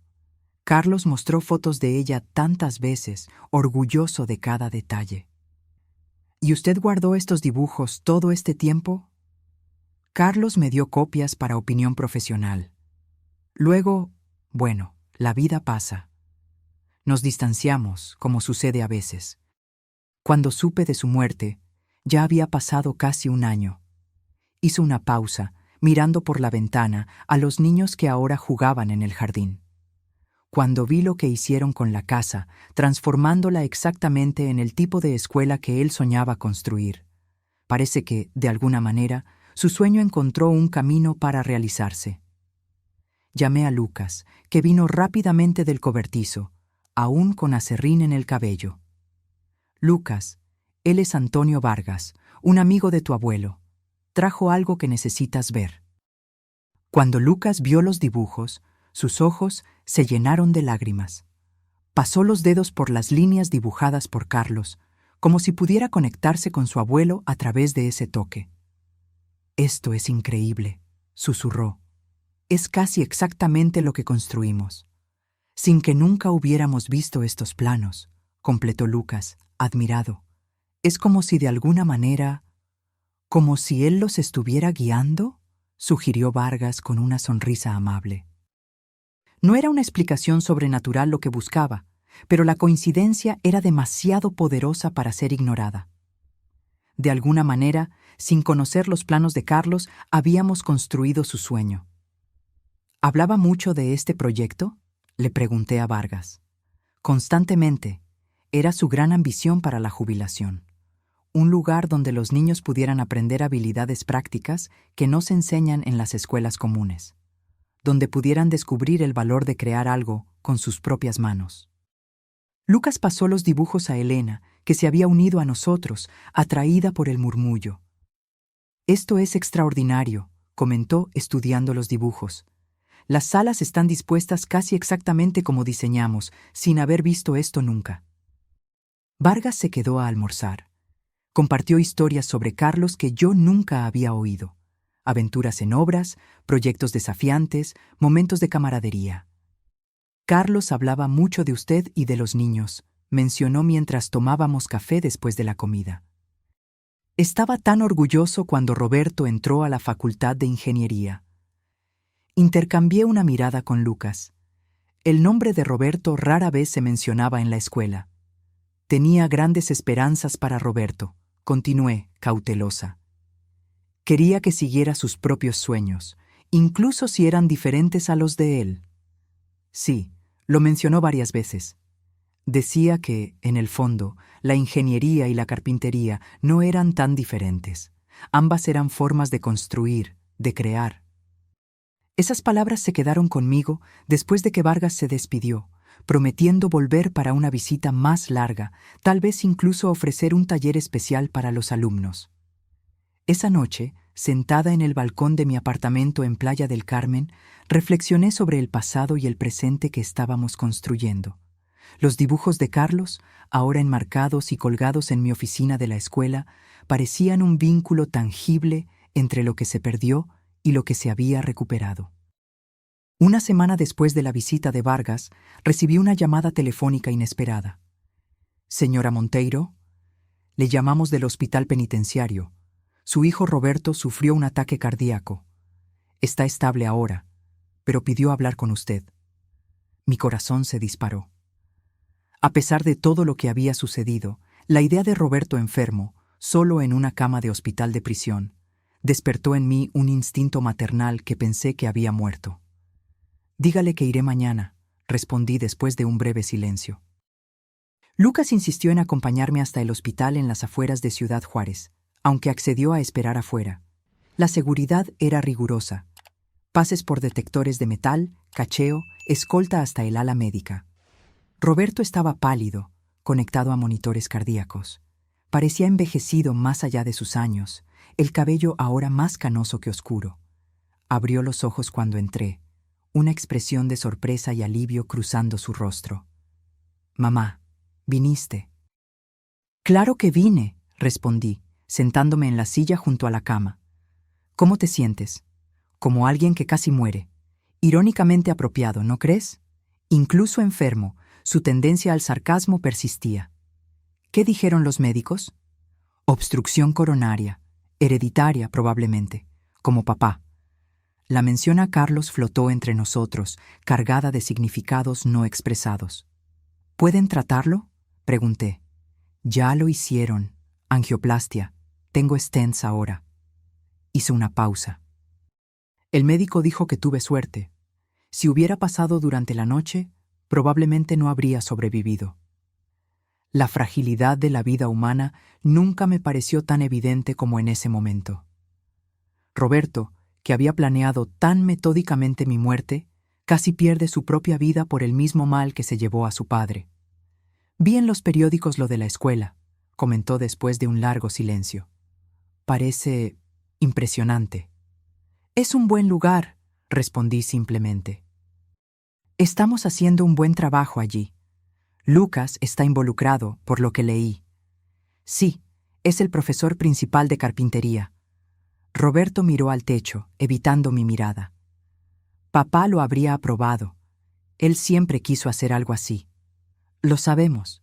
Carlos mostró fotos de ella tantas veces, orgulloso de cada detalle. «¿Y usted guardó estos dibujos todo este tiempo?». Carlos me dio copias para opinión profesional. Luego, bueno, la vida pasa. Nos distanciamos, como sucede a veces. Cuando supe de su muerte, ya había pasado casi 1 año. Hizo una pausa, mirando por la ventana a los niños que ahora jugaban en el jardín. Cuando vi lo que hicieron con la casa, transformándola exactamente en el tipo de escuela que él soñaba construir, parece que, de alguna manera, su sueño encontró un camino para realizarse. Llamé a Lucas, que vino rápidamente del cobertizo, aún con aserrín en el cabello. «Lucas, él es Antonio Vargas, un amigo de tu abuelo. Trajo algo que necesitas ver». Cuando Lucas vio los dibujos, sus ojos se llenaron de lágrimas. Pasó los dedos por las líneas dibujadas por Carlos, como si pudiera conectarse con su abuelo a través de ese toque. «Esto es increíble», susurró. «Es casi exactamente lo que construimos». «Sin que nunca hubiéramos visto estos planos», completó Lucas, admirado. «Es como si de alguna manera, como si él los estuviera guiando», sugirió Vargas con una sonrisa amable. No era una explicación sobrenatural lo que buscaba, pero la coincidencia era demasiado poderosa para ser ignorada. De alguna manera, sin conocer los planos de Carlos, habíamos construido su sueño. ¿Hablaba mucho de este proyecto?, le pregunté a Vargas. Constantemente. Era su gran ambición para la jubilación. Un lugar donde los niños pudieran aprender habilidades prácticas que no se enseñan en las escuelas comunes. Donde pudieran descubrir el valor de crear algo con sus propias manos. Lucas pasó los dibujos a Elena, que se había unido a nosotros, atraída por el murmullo. «Esto es extraordinario», comentó estudiando los dibujos. «Las salas están dispuestas casi exactamente como diseñamos, sin haber visto esto nunca». Vargas se quedó a almorzar. Compartió historias sobre Carlos que yo nunca había oído. Aventuras en obras, proyectos desafiantes, momentos de camaradería. «Carlos hablaba mucho de usted y de los niños», mencionó mientras tomábamos café después de la comida. Estaba tan orgulloso cuando Roberto entró a la Facultad de Ingeniería. Intercambié una mirada con Lucas. El nombre de Roberto rara vez se mencionaba en la escuela. Tenía grandes esperanzas para Roberto, continué, cautelosa. Quería que siguiera sus propios sueños, incluso si eran diferentes a los de él. Sí, lo mencionó varias veces. Decía que, en el fondo, la ingeniería y la carpintería no eran tan diferentes. Ambas eran formas de construir, de crear. Esas palabras se quedaron conmigo después de que Vargas se despidió, prometiendo volver para una visita más larga, tal vez incluso ofrecer un taller especial para los alumnos. Esa noche, sentada en el balcón de mi apartamento en Playa del Carmen, reflexioné sobre el pasado y el presente que estábamos construyendo. Los dibujos de Carlos, ahora enmarcados y colgados en mi oficina de la escuela, parecían un vínculo tangible entre lo que se perdió y lo que se había recuperado. Una semana después de la visita de Vargas, recibí una llamada telefónica inesperada. «Señora Monteiro, le llamamos del hospital penitenciario. Su hijo Roberto sufrió un ataque cardíaco. Está estable ahora, pero pidió hablar con usted». Mi corazón se disparó. A pesar de todo lo que había sucedido, la idea de Roberto enfermo, solo en una cama de hospital de prisión, despertó en mí un instinto maternal que pensé que había muerto. «Dígale que iré mañana», respondí después de un breve silencio. Lucas insistió en acompañarme hasta el hospital en las afueras de Ciudad Juárez, aunque accedió a esperar afuera. La seguridad era rigurosa. Pases por detectores de metal, cacheo, escolta hasta el ala médica. Roberto estaba pálido, conectado a monitores cardíacos. Parecía envejecido más allá de sus años, el cabello ahora más canoso que oscuro. Abrió los ojos cuando entré, una expresión de sorpresa y alivio cruzando su rostro. «Mamá, ¿viniste?» «Claro que vine», respondí, sentándome en la silla junto a la cama. «¿Cómo te sientes?» «Como alguien que casi muere». Irónicamente apropiado, ¿no crees? Incluso enfermo, su tendencia al sarcasmo persistía. ¿Qué dijeron los médicos? Obstrucción coronaria, hereditaria probablemente, como papá. La mención a Carlos flotó entre nosotros, cargada de significados no expresados. ¿Pueden tratarlo?, pregunté. Ya lo hicieron. Angioplastia. Tengo stents ahora. Hizo una pausa. El médico dijo que tuve suerte. Si hubiera pasado durante la noche, probablemente no habría sobrevivido. La fragilidad de la vida humana nunca me pareció tan evidente como en ese momento. Roberto, que había planeado tan metódicamente mi muerte, casi pierde su propia vida por el mismo mal que se llevó a su padre. Vi en los periódicos lo de la escuela, comentó después de un largo silencio. Parece impresionante. Es un buen lugar, respondí simplemente. Estamos haciendo un buen trabajo allí. Lucas está involucrado, por lo que leí. Sí, es el profesor principal de carpintería. Roberto miró al techo, evitando mi mirada. Papá lo habría aprobado. Él siempre quiso hacer algo así. Lo sabemos.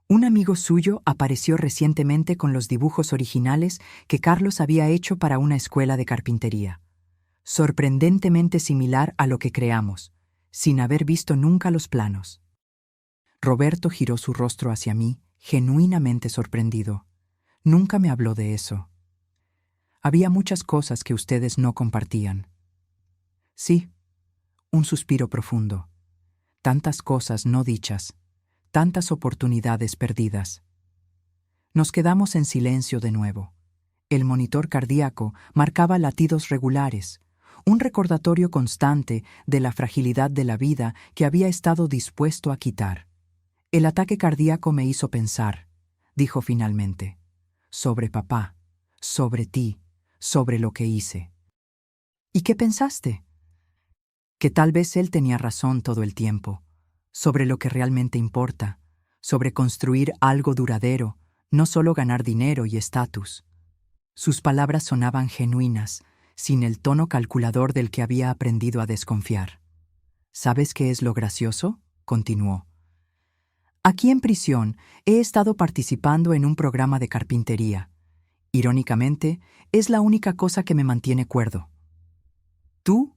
Un amigo suyo apareció recientemente con los dibujos originales que Carlos había hecho para una escuela de carpintería. Sorprendentemente similar a lo que creamos, sin haber visto nunca los planos. Roberto giró su rostro hacia mí, genuinamente sorprendido. Nunca me habló de eso. Había muchas cosas que ustedes no compartían. Sí, un suspiro profundo. Tantas cosas no dichas, tantas oportunidades perdidas. Nos quedamos en silencio de nuevo. El monitor cardíaco marcaba latidos regulares, un recordatorio constante de la fragilidad de la vida que había estado dispuesto a quitar. El ataque cardíaco me hizo pensar, dijo finalmente, sobre papá, sobre ti, sobre lo que hice. ¿Y qué pensaste? Que tal vez él tenía razón todo el tiempo, sobre lo que realmente importa, sobre construir algo duradero, no solo ganar dinero y estatus. Sus palabras sonaban genuinas, sin el tono calculador del que había aprendido a desconfiar. ¿Sabes qué es lo gracioso?, continuó. Aquí en prisión he estado participando en un programa de carpintería. Irónicamente, es la única cosa que me mantiene cuerdo. ¿Tú?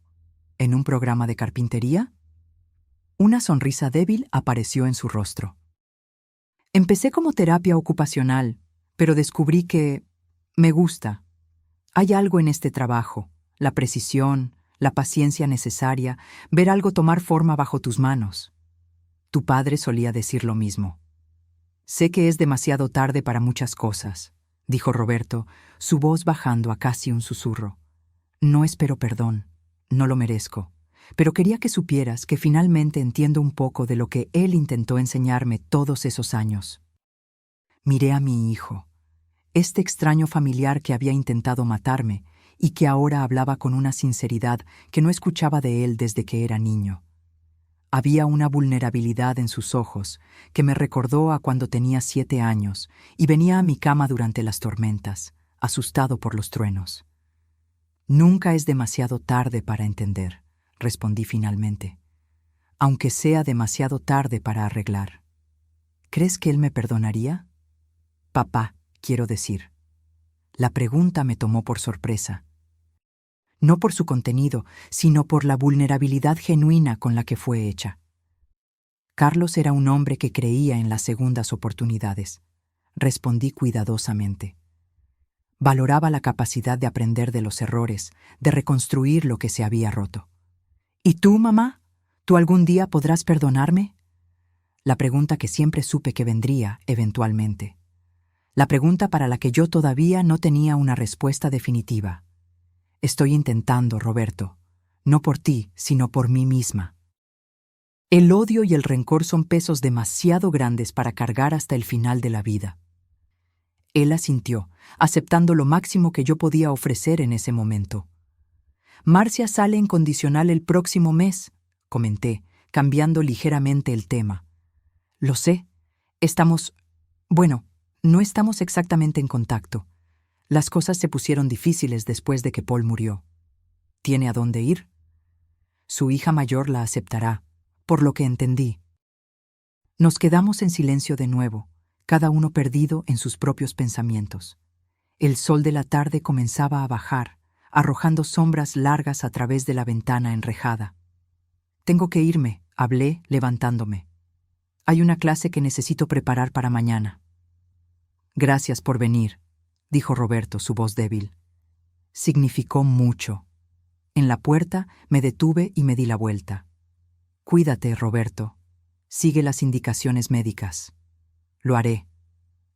¿En un programa de carpintería? Una sonrisa débil apareció en su rostro. Empecé como terapia ocupacional, pero descubrí que me gusta. Hay algo en este trabajo, la precisión, la paciencia necesaria, ver algo tomar forma bajo tus manos. Tu padre solía decir lo mismo. Sé que es demasiado tarde para muchas cosas, dijo Roberto, su voz bajando a casi un susurro. No espero perdón, no lo merezco, pero quería que supieras que finalmente entiendo un poco de lo que él intentó enseñarme todos esos años. Miré a mi hijo, este extraño familiar que había intentado matarme y que ahora hablaba con una sinceridad que no escuchaba de él desde que era niño. Había una vulnerabilidad en sus ojos que me recordó a cuando tenía 7 años y venía a mi cama durante las tormentas, asustado por los truenos. Nunca es demasiado tarde para entender, respondí finalmente, aunque sea demasiado tarde para arreglar. ¿Crees que él me perdonaría? Papá, quiero decir. La pregunta me tomó por sorpresa. No por su contenido, sino por la vulnerabilidad genuina con la que fue hecha. Carlos era un hombre que creía en las segundas oportunidades. Respondí cuidadosamente. Valoraba la capacidad de aprender de los errores, de reconstruir lo que se había roto. ¿Y tú, mamá? ¿Tú algún día podrás perdonarme? La pregunta que siempre supe que vendría, eventualmente. La pregunta para la que yo todavía no tenía una respuesta definitiva. Estoy intentando, Roberto, no por ti, sino por mí misma. El odio y el rencor son pesos demasiado grandes para cargar hasta el final de la vida. Él asintió, aceptando lo máximo que yo podía ofrecer en ese momento. Marcia sale en condicional el próximo mes, comenté, cambiando ligeramente el tema. Lo sé. No estamos exactamente en contacto. Las cosas se pusieron difíciles después de que Paul murió. ¿Tiene a dónde ir? Su hija mayor la aceptará, por lo que entendí. Nos quedamos en silencio de nuevo, cada uno perdido en sus propios pensamientos. El sol de la tarde comenzaba a bajar, arrojando sombras largas a través de la ventana enrejada. Tengo que irme, hablé, levantándome. Hay una clase que necesito preparar para mañana. Gracias por venir, dijo Roberto, su voz débil. Significó mucho. En la puerta me detuve y me di la vuelta. Cuídate, Roberto. Sigue las indicaciones médicas. Lo haré.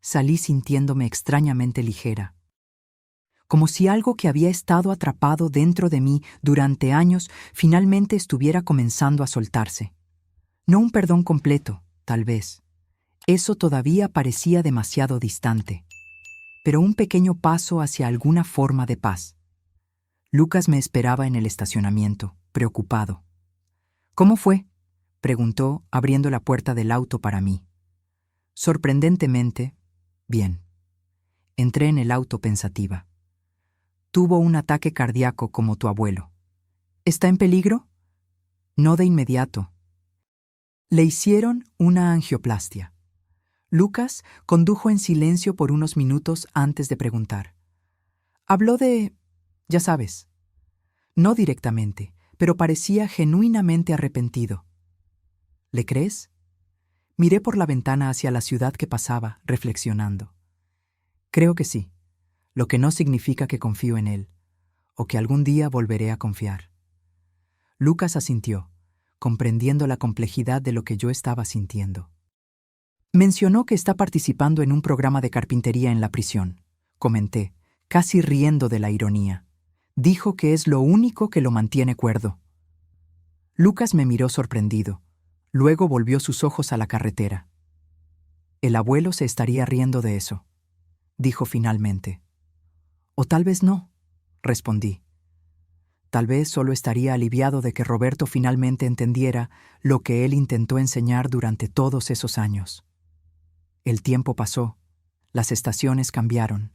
Salí sintiéndome extrañamente ligera. Como si algo que había estado atrapado dentro de mí durante años finalmente estuviera comenzando a soltarse. No un perdón completo, tal vez. Eso todavía parecía demasiado distante. Pero un pequeño paso hacia alguna forma de paz. Lucas me esperaba en el estacionamiento, preocupado. ¿Cómo fue?, preguntó, abriendo la puerta del auto para mí. Sorprendentemente, bien. Entré en el auto pensativa. Tuvo un ataque cardíaco como tu abuelo. ¿Está en peligro? No de inmediato. Le hicieron una angioplastia. Lucas condujo en silencio por unos minutos antes de preguntar. Habló de... ya sabes. No directamente, pero parecía genuinamente arrepentido. ¿Le crees? Miré por la ventana hacia la ciudad que pasaba, reflexionando. Creo que sí, lo que no significa que confío en él, o que algún día volveré a confiar. Lucas asintió, comprendiendo la complejidad de lo que yo estaba sintiendo. Mencionó que está participando en un programa de carpintería en la prisión, comenté, casi riendo de la ironía. Dijo que es lo único que lo mantiene cuerdo. Lucas me miró sorprendido. Luego volvió sus ojos a la carretera. El abuelo se estaría riendo de eso, dijo finalmente. O tal vez no, respondí. Tal vez solo estaría aliviado de que Roberto finalmente entendiera lo que él intentó enseñar durante todos esos años. El tiempo pasó, las estaciones cambiaron.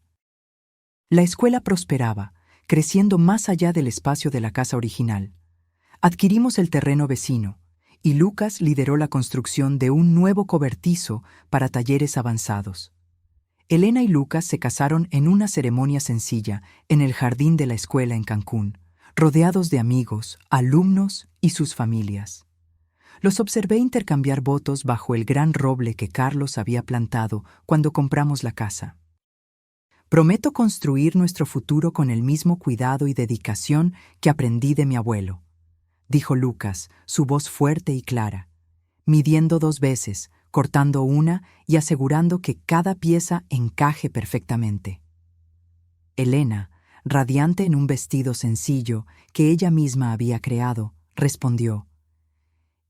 La escuela prosperaba, creciendo más allá del espacio de la casa original. Adquirimos el terreno vecino, y Lucas lideró la construcción de un nuevo cobertizo para talleres avanzados. Elena y Lucas se casaron en una ceremonia sencilla en el jardín de la escuela en Cancún, rodeados de amigos, alumnos y sus familias. Los observé intercambiar votos bajo el gran roble que Carlos había plantado cuando compramos la casa. Prometo construir nuestro futuro con el mismo cuidado y dedicación que aprendí de mi abuelo, dijo Lucas, su voz fuerte y clara, midiendo 2 veces, cortando una y asegurando que cada pieza encaje perfectamente. Elena, radiante en un vestido sencillo que ella misma había creado, respondió: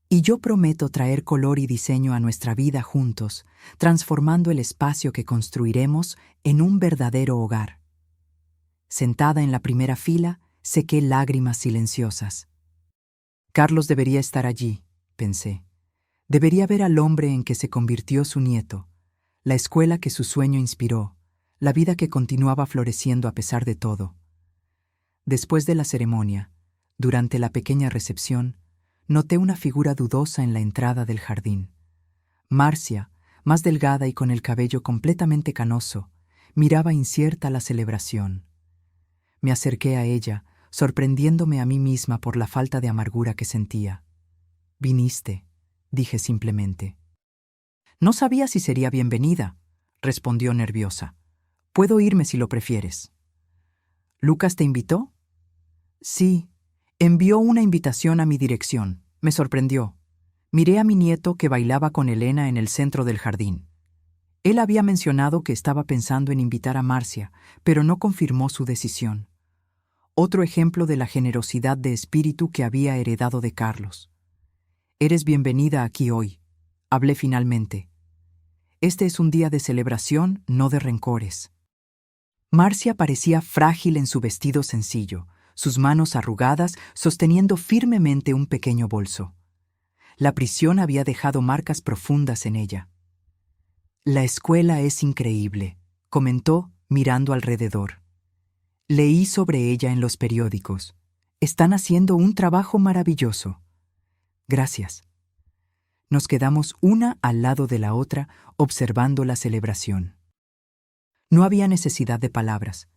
«Y yo prometo traer color y diseño a nuestra vida juntos, transformando el espacio que construiremos en un verdadero hogar». Sentada en la primera fila, sequé lágrimas silenciosas. Carlos debería estar allí, pensé. Debería ver al hombre en que se convirtió su nieto, la escuela que su sueño inspiró, la vida que continuaba floreciendo a pesar de todo. Después de la ceremonia, durante la pequeña recepción, noté una figura dudosa en la entrada del jardín. Marcia, más delgada y con el cabello completamente canoso, miraba incierta la celebración. Me acerqué a ella, sorprendiéndome a mí misma por la falta de amargura que sentía. «Viniste», dije simplemente. «No sabía si sería bienvenida», respondió nerviosa. «Puedo irme si lo prefieres». «¿Lucas te invitó?» «Sí, envió una invitación a mi dirección. Me sorprendió. Miré a mi nieto que bailaba con Elena en el centro del jardín. Él había mencionado que estaba pensando en invitar a Marcia, pero no confirmó su decisión. Otro ejemplo de la generosidad de espíritu que había heredado de Carlos. «Eres bienvenida aquí hoy», hablé finalmente. «Este es un día de celebración, no de rencores». Marcia parecía frágil en su vestido sencillo, sus manos arrugadas sosteniendo firmemente un pequeño bolso. La prisión había dejado marcas profundas en ella. «La escuela es increíble», comentó mirando alrededor. «Leí sobre ella en los periódicos. Están haciendo un trabajo maravilloso». «Gracias». Nos quedamos una al lado de la otra observando la celebración. No había necesidad de palabras.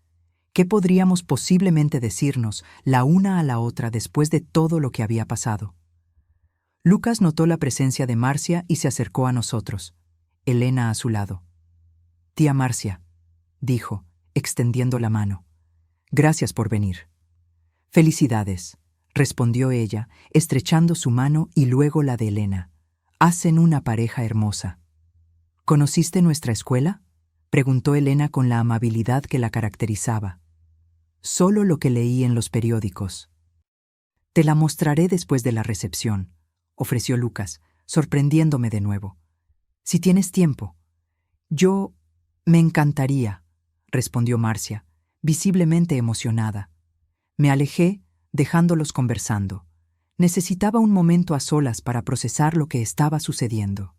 ¿Qué podríamos posiblemente decirnos la una a la otra después de todo lo que había pasado? Lucas notó la presencia de Marcia y se acercó a nosotros, Elena a su lado. «Tía Marcia», dijo, extendiendo la mano. «Gracias por venir». «Felicidades», respondió ella, estrechando su mano y luego la de Elena. «Hacen una pareja hermosa». «¿Conociste nuestra escuela?», preguntó Elena con la amabilidad que la caracterizaba. «Solo lo que leí en los periódicos». «Te la mostraré después de la recepción», ofreció Lucas, sorprendiéndome de nuevo. «Si tienes tiempo». «Me encantaría», respondió Marcia, visiblemente emocionada. Me alejé, dejándolos conversando. Necesitaba un momento a solas para procesar lo que estaba sucediendo.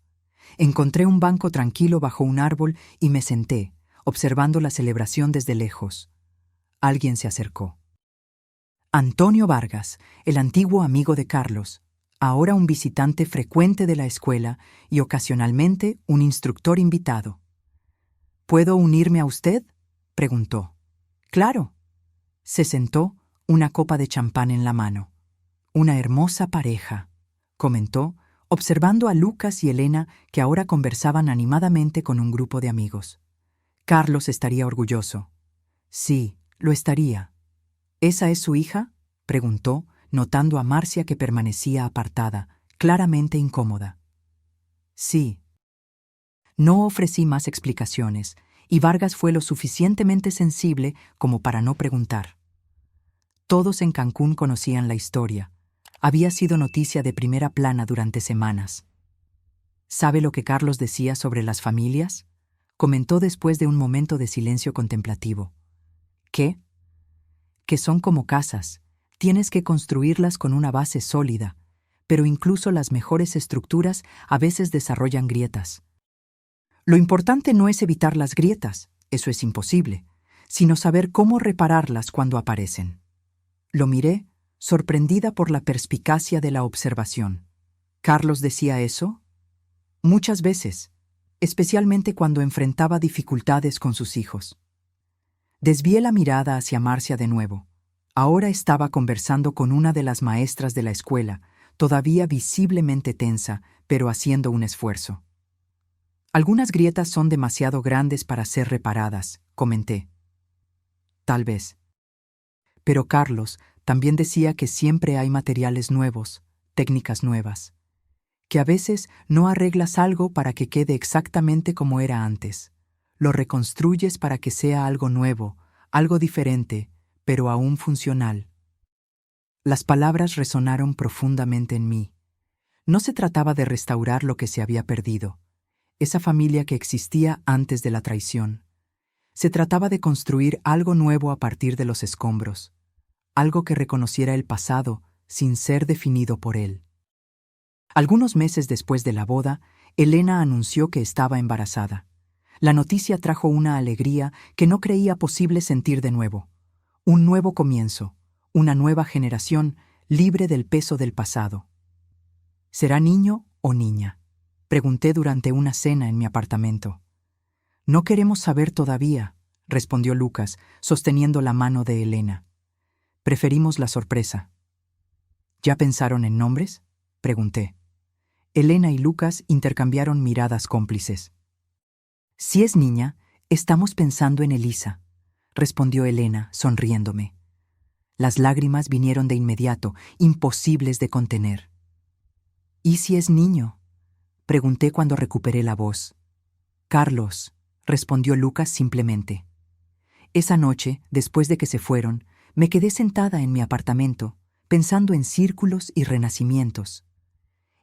Encontré un banco tranquilo bajo un árbol y me senté, observando la celebración desde lejos. Alguien se acercó. Antonio Vargas, el antiguo amigo de Carlos, ahora un visitante frecuente de la escuela y ocasionalmente un instructor invitado. «¿Puedo unirme a usted?», preguntó. «Claro». Se sentó, una copa de champán en la mano. «Una hermosa pareja», comentó, observando a Lucas y Elena que ahora conversaban animadamente con un grupo de amigos. «Carlos estaría orgulloso». «Sí, lo estaría». «¿Esa es su hija?», preguntó, notando a Marcia que permanecía apartada, claramente incómoda. «Sí». No ofrecí más explicaciones, y Vargas fue lo suficientemente sensible como para no preguntar. Todos en Cancún conocían la historia. Había sido noticia de primera plana durante semanas. «¿Sabe lo que Carlos decía sobre las familias?», comentó después de un momento de silencio contemplativo. «¿Qué?». «Que son como casas. Tienes que construirlas con una base sólida, pero incluso las mejores estructuras a veces desarrollan grietas. Lo importante no es evitar las grietas, eso es imposible, sino saber cómo repararlas cuando aparecen». Lo miré, sorprendida por la perspicacia de la observación. «¿Carlos decía eso?». «Muchas veces, especialmente cuando enfrentaba dificultades con sus hijos». Desvié la mirada hacia Marcia de nuevo. Ahora estaba conversando con una de las maestras de la escuela, todavía visiblemente tensa, pero haciendo un esfuerzo. «Algunas grietas son demasiado grandes para ser reparadas», comenté. «Tal vez». Pero Carlos también decía que siempre hay materiales nuevos, técnicas nuevas, que a veces no arreglas algo para que quede exactamente como era antes. Lo reconstruyes para que sea algo nuevo, algo diferente, pero aún funcional. Las palabras resonaron profundamente en mí. No se trataba de restaurar lo que se había perdido, esa familia que existía antes de la traición. Se trataba de construir algo nuevo a partir de los escombros, algo que reconociera el pasado sin ser definido por él. Algunos meses después de la boda, Elena anunció que estaba embarazada. La noticia trajo una alegría que no creía posible sentir de nuevo. Un nuevo comienzo, una nueva generación libre del peso del pasado. ¿Será niño o niña?, pregunté durante una cena en mi apartamento. No queremos saber todavía, respondió Lucas, sosteniendo la mano de Elena. Preferimos la sorpresa. ¿Ya pensaron en nombres?, pregunté. Elena y Lucas intercambiaron miradas cómplices. Si es niña, estamos pensando en Elisa, respondió Elena, sonriéndome. Las lágrimas vinieron de inmediato, imposibles de contener. ¿Y si es niño?, pregunté cuando recuperé la voz. Carlos, respondió Lucas simplemente. Esa noche, después de que se fueron, me quedé sentada en mi apartamento, pensando en círculos y renacimientos,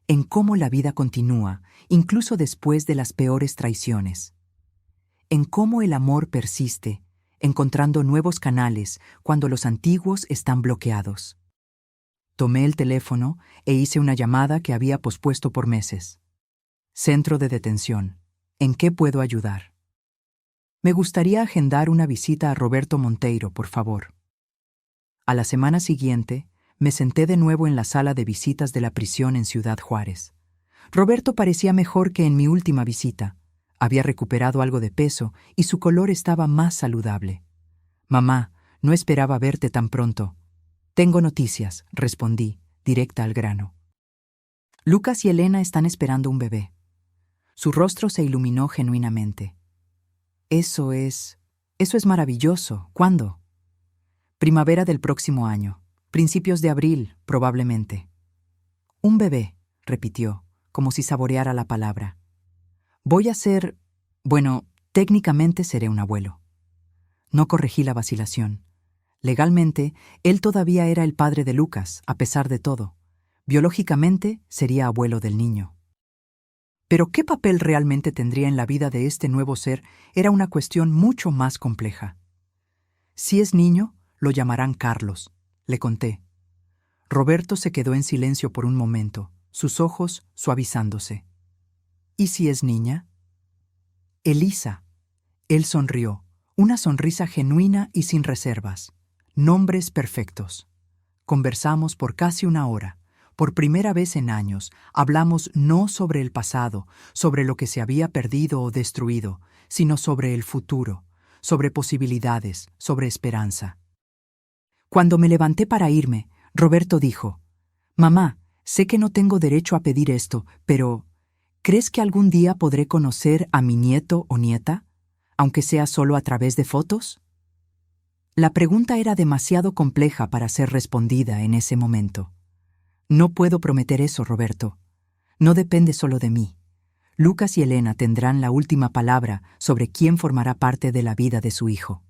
en cómo la vida continúa, incluso después de las peores traiciones, en cómo el amor persiste, encontrando nuevos canales cuando los antiguos están bloqueados. Tomé el teléfono e hice una llamada que había pospuesto por meses. Centro de detención. ¿En qué puedo ayudar? Me gustaría agendar una visita a Roberto Monteiro, por favor. A la semana siguiente, me senté de nuevo en la sala de visitas de la prisión en Ciudad Juárez. Roberto parecía mejor que en mi última visita. Había recuperado algo de peso y su color estaba más saludable. Mamá, no esperaba verte tan pronto. Tengo noticias, respondí, directa al grano. Lucas y Elena están esperando un bebé. Su rostro se iluminó genuinamente. Eso es maravilloso. ¿Cuándo? Primavera del próximo año. Principios de abril, probablemente. Un bebé, repitió, como si saboreara la palabra. Voy a ser... Bueno, técnicamente seré un abuelo. No corregí la vacilación. Legalmente, él todavía era el padre de Lucas, a pesar de todo. Biológicamente, sería abuelo del niño. Pero qué papel realmente tendría en la vida de este nuevo ser era una cuestión mucho más compleja. Si es niño, lo llamarán Carlos, le conté. Roberto se quedó en silencio por un momento, sus ojos suavizándose. ¿Y si es niña? Elisa. Él sonrió, una sonrisa genuina y sin reservas. Nombres perfectos. Conversamos por casi una hora. Por primera vez en años, hablamos no sobre el pasado, sobre lo que se había perdido o destruido, sino sobre el futuro, sobre posibilidades, sobre esperanza. Cuando me levanté para irme, Roberto dijo, «Mamá, sé que no tengo derecho a pedir esto, pero ¿crees que algún día podré conocer a mi nieto o nieta, aunque sea solo a través de fotos?» La pregunta era demasiado compleja para ser respondida en ese momento. No puedo prometer eso, Roberto. No depende solo de mí. Lucas y Elena tendrán la última palabra sobre quién formará parte de la vida de su hijo.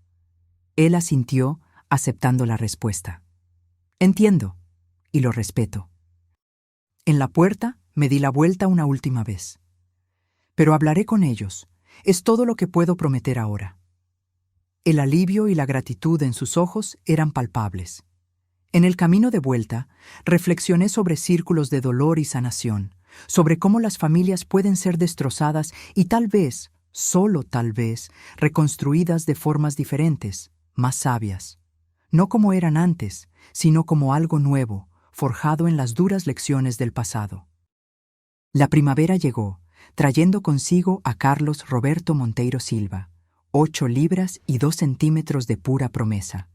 Él asintió, aceptando la respuesta. Entiendo, y lo respeto. En la puerta me di la vuelta una última vez. Pero hablaré con ellos. Es todo lo que puedo prometer ahora. El alivio y la gratitud en sus ojos eran palpables. En el camino de vuelta, reflexioné sobre círculos de dolor y sanación, sobre cómo las familias pueden ser destrozadas y tal vez, solo tal vez, reconstruidas de formas diferentes, más sabias. No como eran antes, sino como algo nuevo, forjado en las duras lecciones del pasado. La primavera llegó, trayendo consigo a Carlos Roberto Monteiro Silva, 8 libras y 2 centímetros de pura promesa.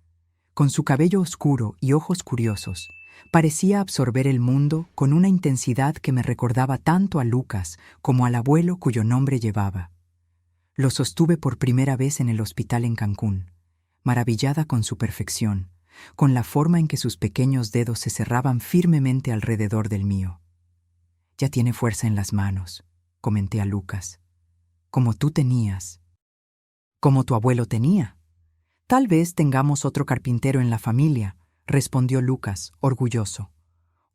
Con su cabello oscuro y ojos curiosos, parecía absorber el mundo con una intensidad que me recordaba tanto a Lucas como al abuelo cuyo nombre llevaba. Lo sostuve por primera vez en el hospital en Cancún, maravillada con su perfección, con la forma en que sus pequeños dedos se cerraban firmemente alrededor del mío. «Ya tiene fuerza en las manos», comenté a Lucas. «Como tú tenías. Como tu abuelo tenía. Tal vez tengamos otro carpintero en la familia, respondió Lucas, orgulloso.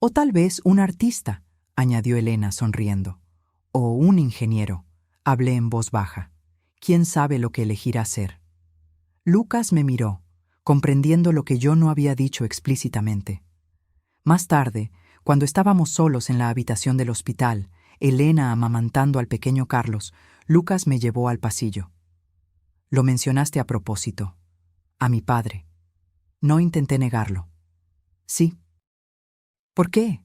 O tal vez un artista, añadió Elena sonriendo. O un ingeniero, hablé en voz baja. ¿Quién sabe lo que elegirá ser? Lucas me miró, comprendiendo lo que yo no había dicho explícitamente. Más tarde, cuando estábamos solos en la habitación del hospital, Elena amamantando al pequeño Carlos, Lucas me llevó al pasillo. Lo mencionaste a propósito. A mi padre. No intenté negarlo. Sí. ¿Por qué?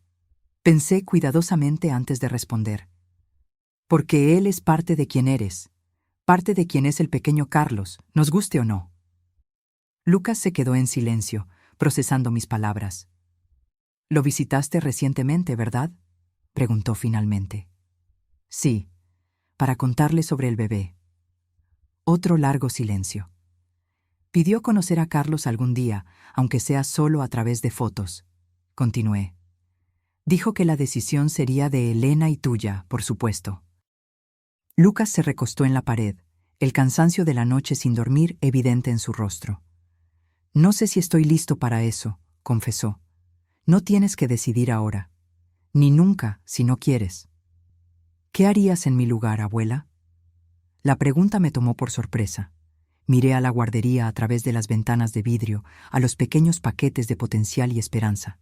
Pensé cuidadosamente antes de responder. Porque él es parte de quien eres, parte de quien es el pequeño Carlos, nos guste o no. Lucas se quedó en silencio, procesando mis palabras. ¿Lo visitaste recientemente, verdad? Preguntó finalmente. Sí, para contarle sobre el bebé. Otro largo silencio. Pidió conocer a Carlos algún día, aunque sea solo a través de fotos. Continué. Dijo que la decisión sería de Elena y tuya, por supuesto. Lucas se recostó en la pared, el cansancio de la noche sin dormir evidente en su rostro. No sé si estoy listo para eso, confesó. No tienes que decidir ahora. Ni nunca, si no quieres. ¿Qué harías en mi lugar, abuela? La pregunta me tomó por sorpresa. Miré a la guardería a través de las ventanas de vidrio, a los pequeños paquetes de potencial y esperanza.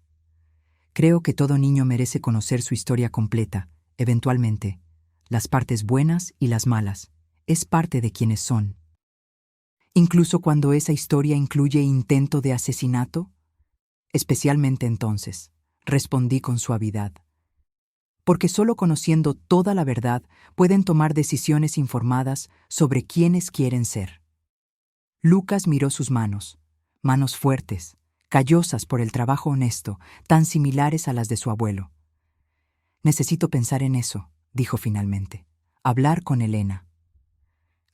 Creo que todo niño merece conocer su historia completa, eventualmente. Las partes buenas y las malas. Es parte de quienes son. Incluso cuando esa historia incluye intento de asesinato. Especialmente entonces, respondí con suavidad. Porque solo conociendo toda la verdad pueden tomar decisiones informadas sobre quiénes quieren ser. Lucas miró sus manos, manos fuertes, callosas por el trabajo honesto, tan similares a las de su abuelo. Necesito pensar en eso, dijo finalmente. Hablar con Elena.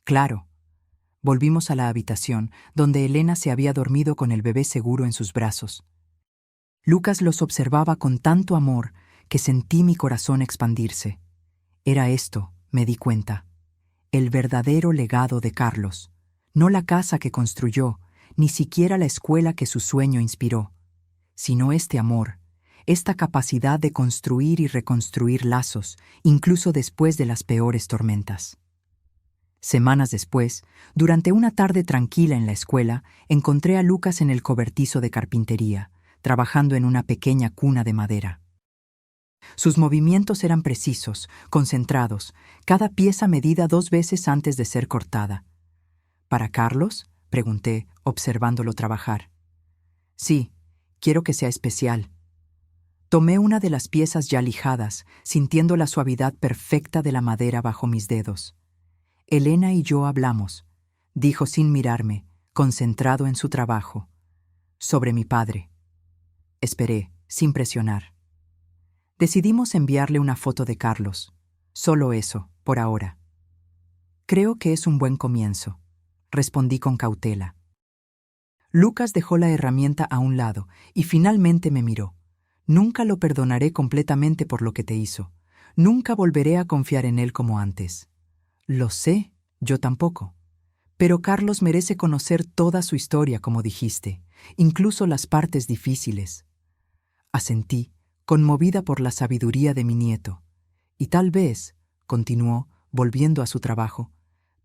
Claro. Volvimos a la habitación, donde Elena se había dormido con el bebé seguro en sus brazos. Lucas los observaba con tanto amor que sentí mi corazón expandirse. Era esto, me di cuenta, el verdadero legado de Carlos. No la casa que construyó, ni siquiera la escuela que su sueño inspiró, sino este amor, esta capacidad de construir y reconstruir lazos, incluso después de las peores tormentas. Semanas después, durante una tarde tranquila en la escuela, encontré a Lucas en el cobertizo de carpintería, trabajando en una pequeña cuna de madera. Sus movimientos eran precisos, concentrados, cada pieza medida 2 veces antes de ser cortada. ¿Para Carlos?, pregunté, observándolo trabajar. Sí, quiero que sea especial. Tomé una de las piezas ya lijadas, sintiendo la suavidad perfecta de la madera bajo mis dedos. Elena y yo hablamos, dijo sin mirarme, concentrado en su trabajo. Sobre mi padre. Esperé, sin presionar. Decidimos enviarle una foto de Carlos. Solo eso, por ahora. Creo que es un buen comienzo, respondí con cautela. Lucas dejó la herramienta a un lado y finalmente me miró. Nunca lo perdonaré completamente por lo que te hizo. Nunca volveré a confiar en él como antes. Lo sé, yo tampoco. Pero Carlos merece conocer toda su historia, como dijiste, incluso las partes difíciles. Asentí, conmovida por la sabiduría de mi nieto. Y tal vez, continuó, volviendo a su trabajo,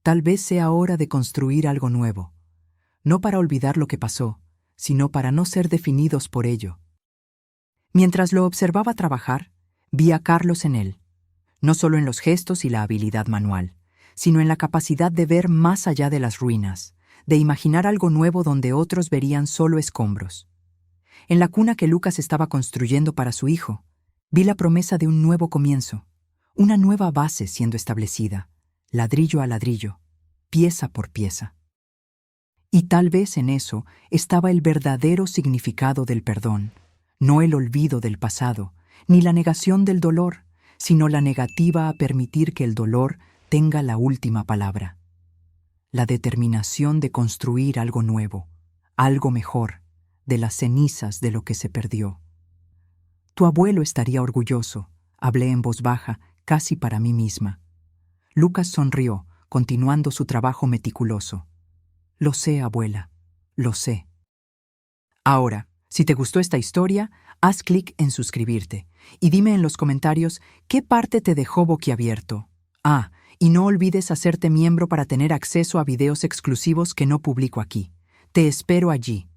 tal vez sea hora de construir algo nuevo. No para olvidar lo que pasó, sino para no ser definidos por ello. Mientras lo observaba trabajar, vi a Carlos en él, no solo en los gestos y la habilidad manual, sino en la capacidad de ver más allá de las ruinas, de imaginar algo nuevo donde otros verían solo escombros. En la cuna que Lucas estaba construyendo para su hijo, vi la promesa de un nuevo comienzo, una nueva base siendo establecida, ladrillo a ladrillo, pieza por pieza. Y tal vez en eso estaba el verdadero significado del perdón, no el olvido del pasado, ni la negación del dolor, sino la negativa a permitir que el dolor tenga la última palabra. La determinación de construir algo nuevo, algo mejor, de las cenizas de lo que se perdió. Tu abuelo estaría orgulloso, hablé en voz baja, casi para mí misma. Lucas sonrió, continuando su trabajo meticuloso. Lo sé, abuela. lo sé. Ahora, si te gustó esta historia, haz clic en suscribirte y dime en los comentarios qué parte te dejó boquiabierto. Ah, y no olvides hacerte miembro para tener acceso a videos exclusivos que no publico aquí. Te espero allí.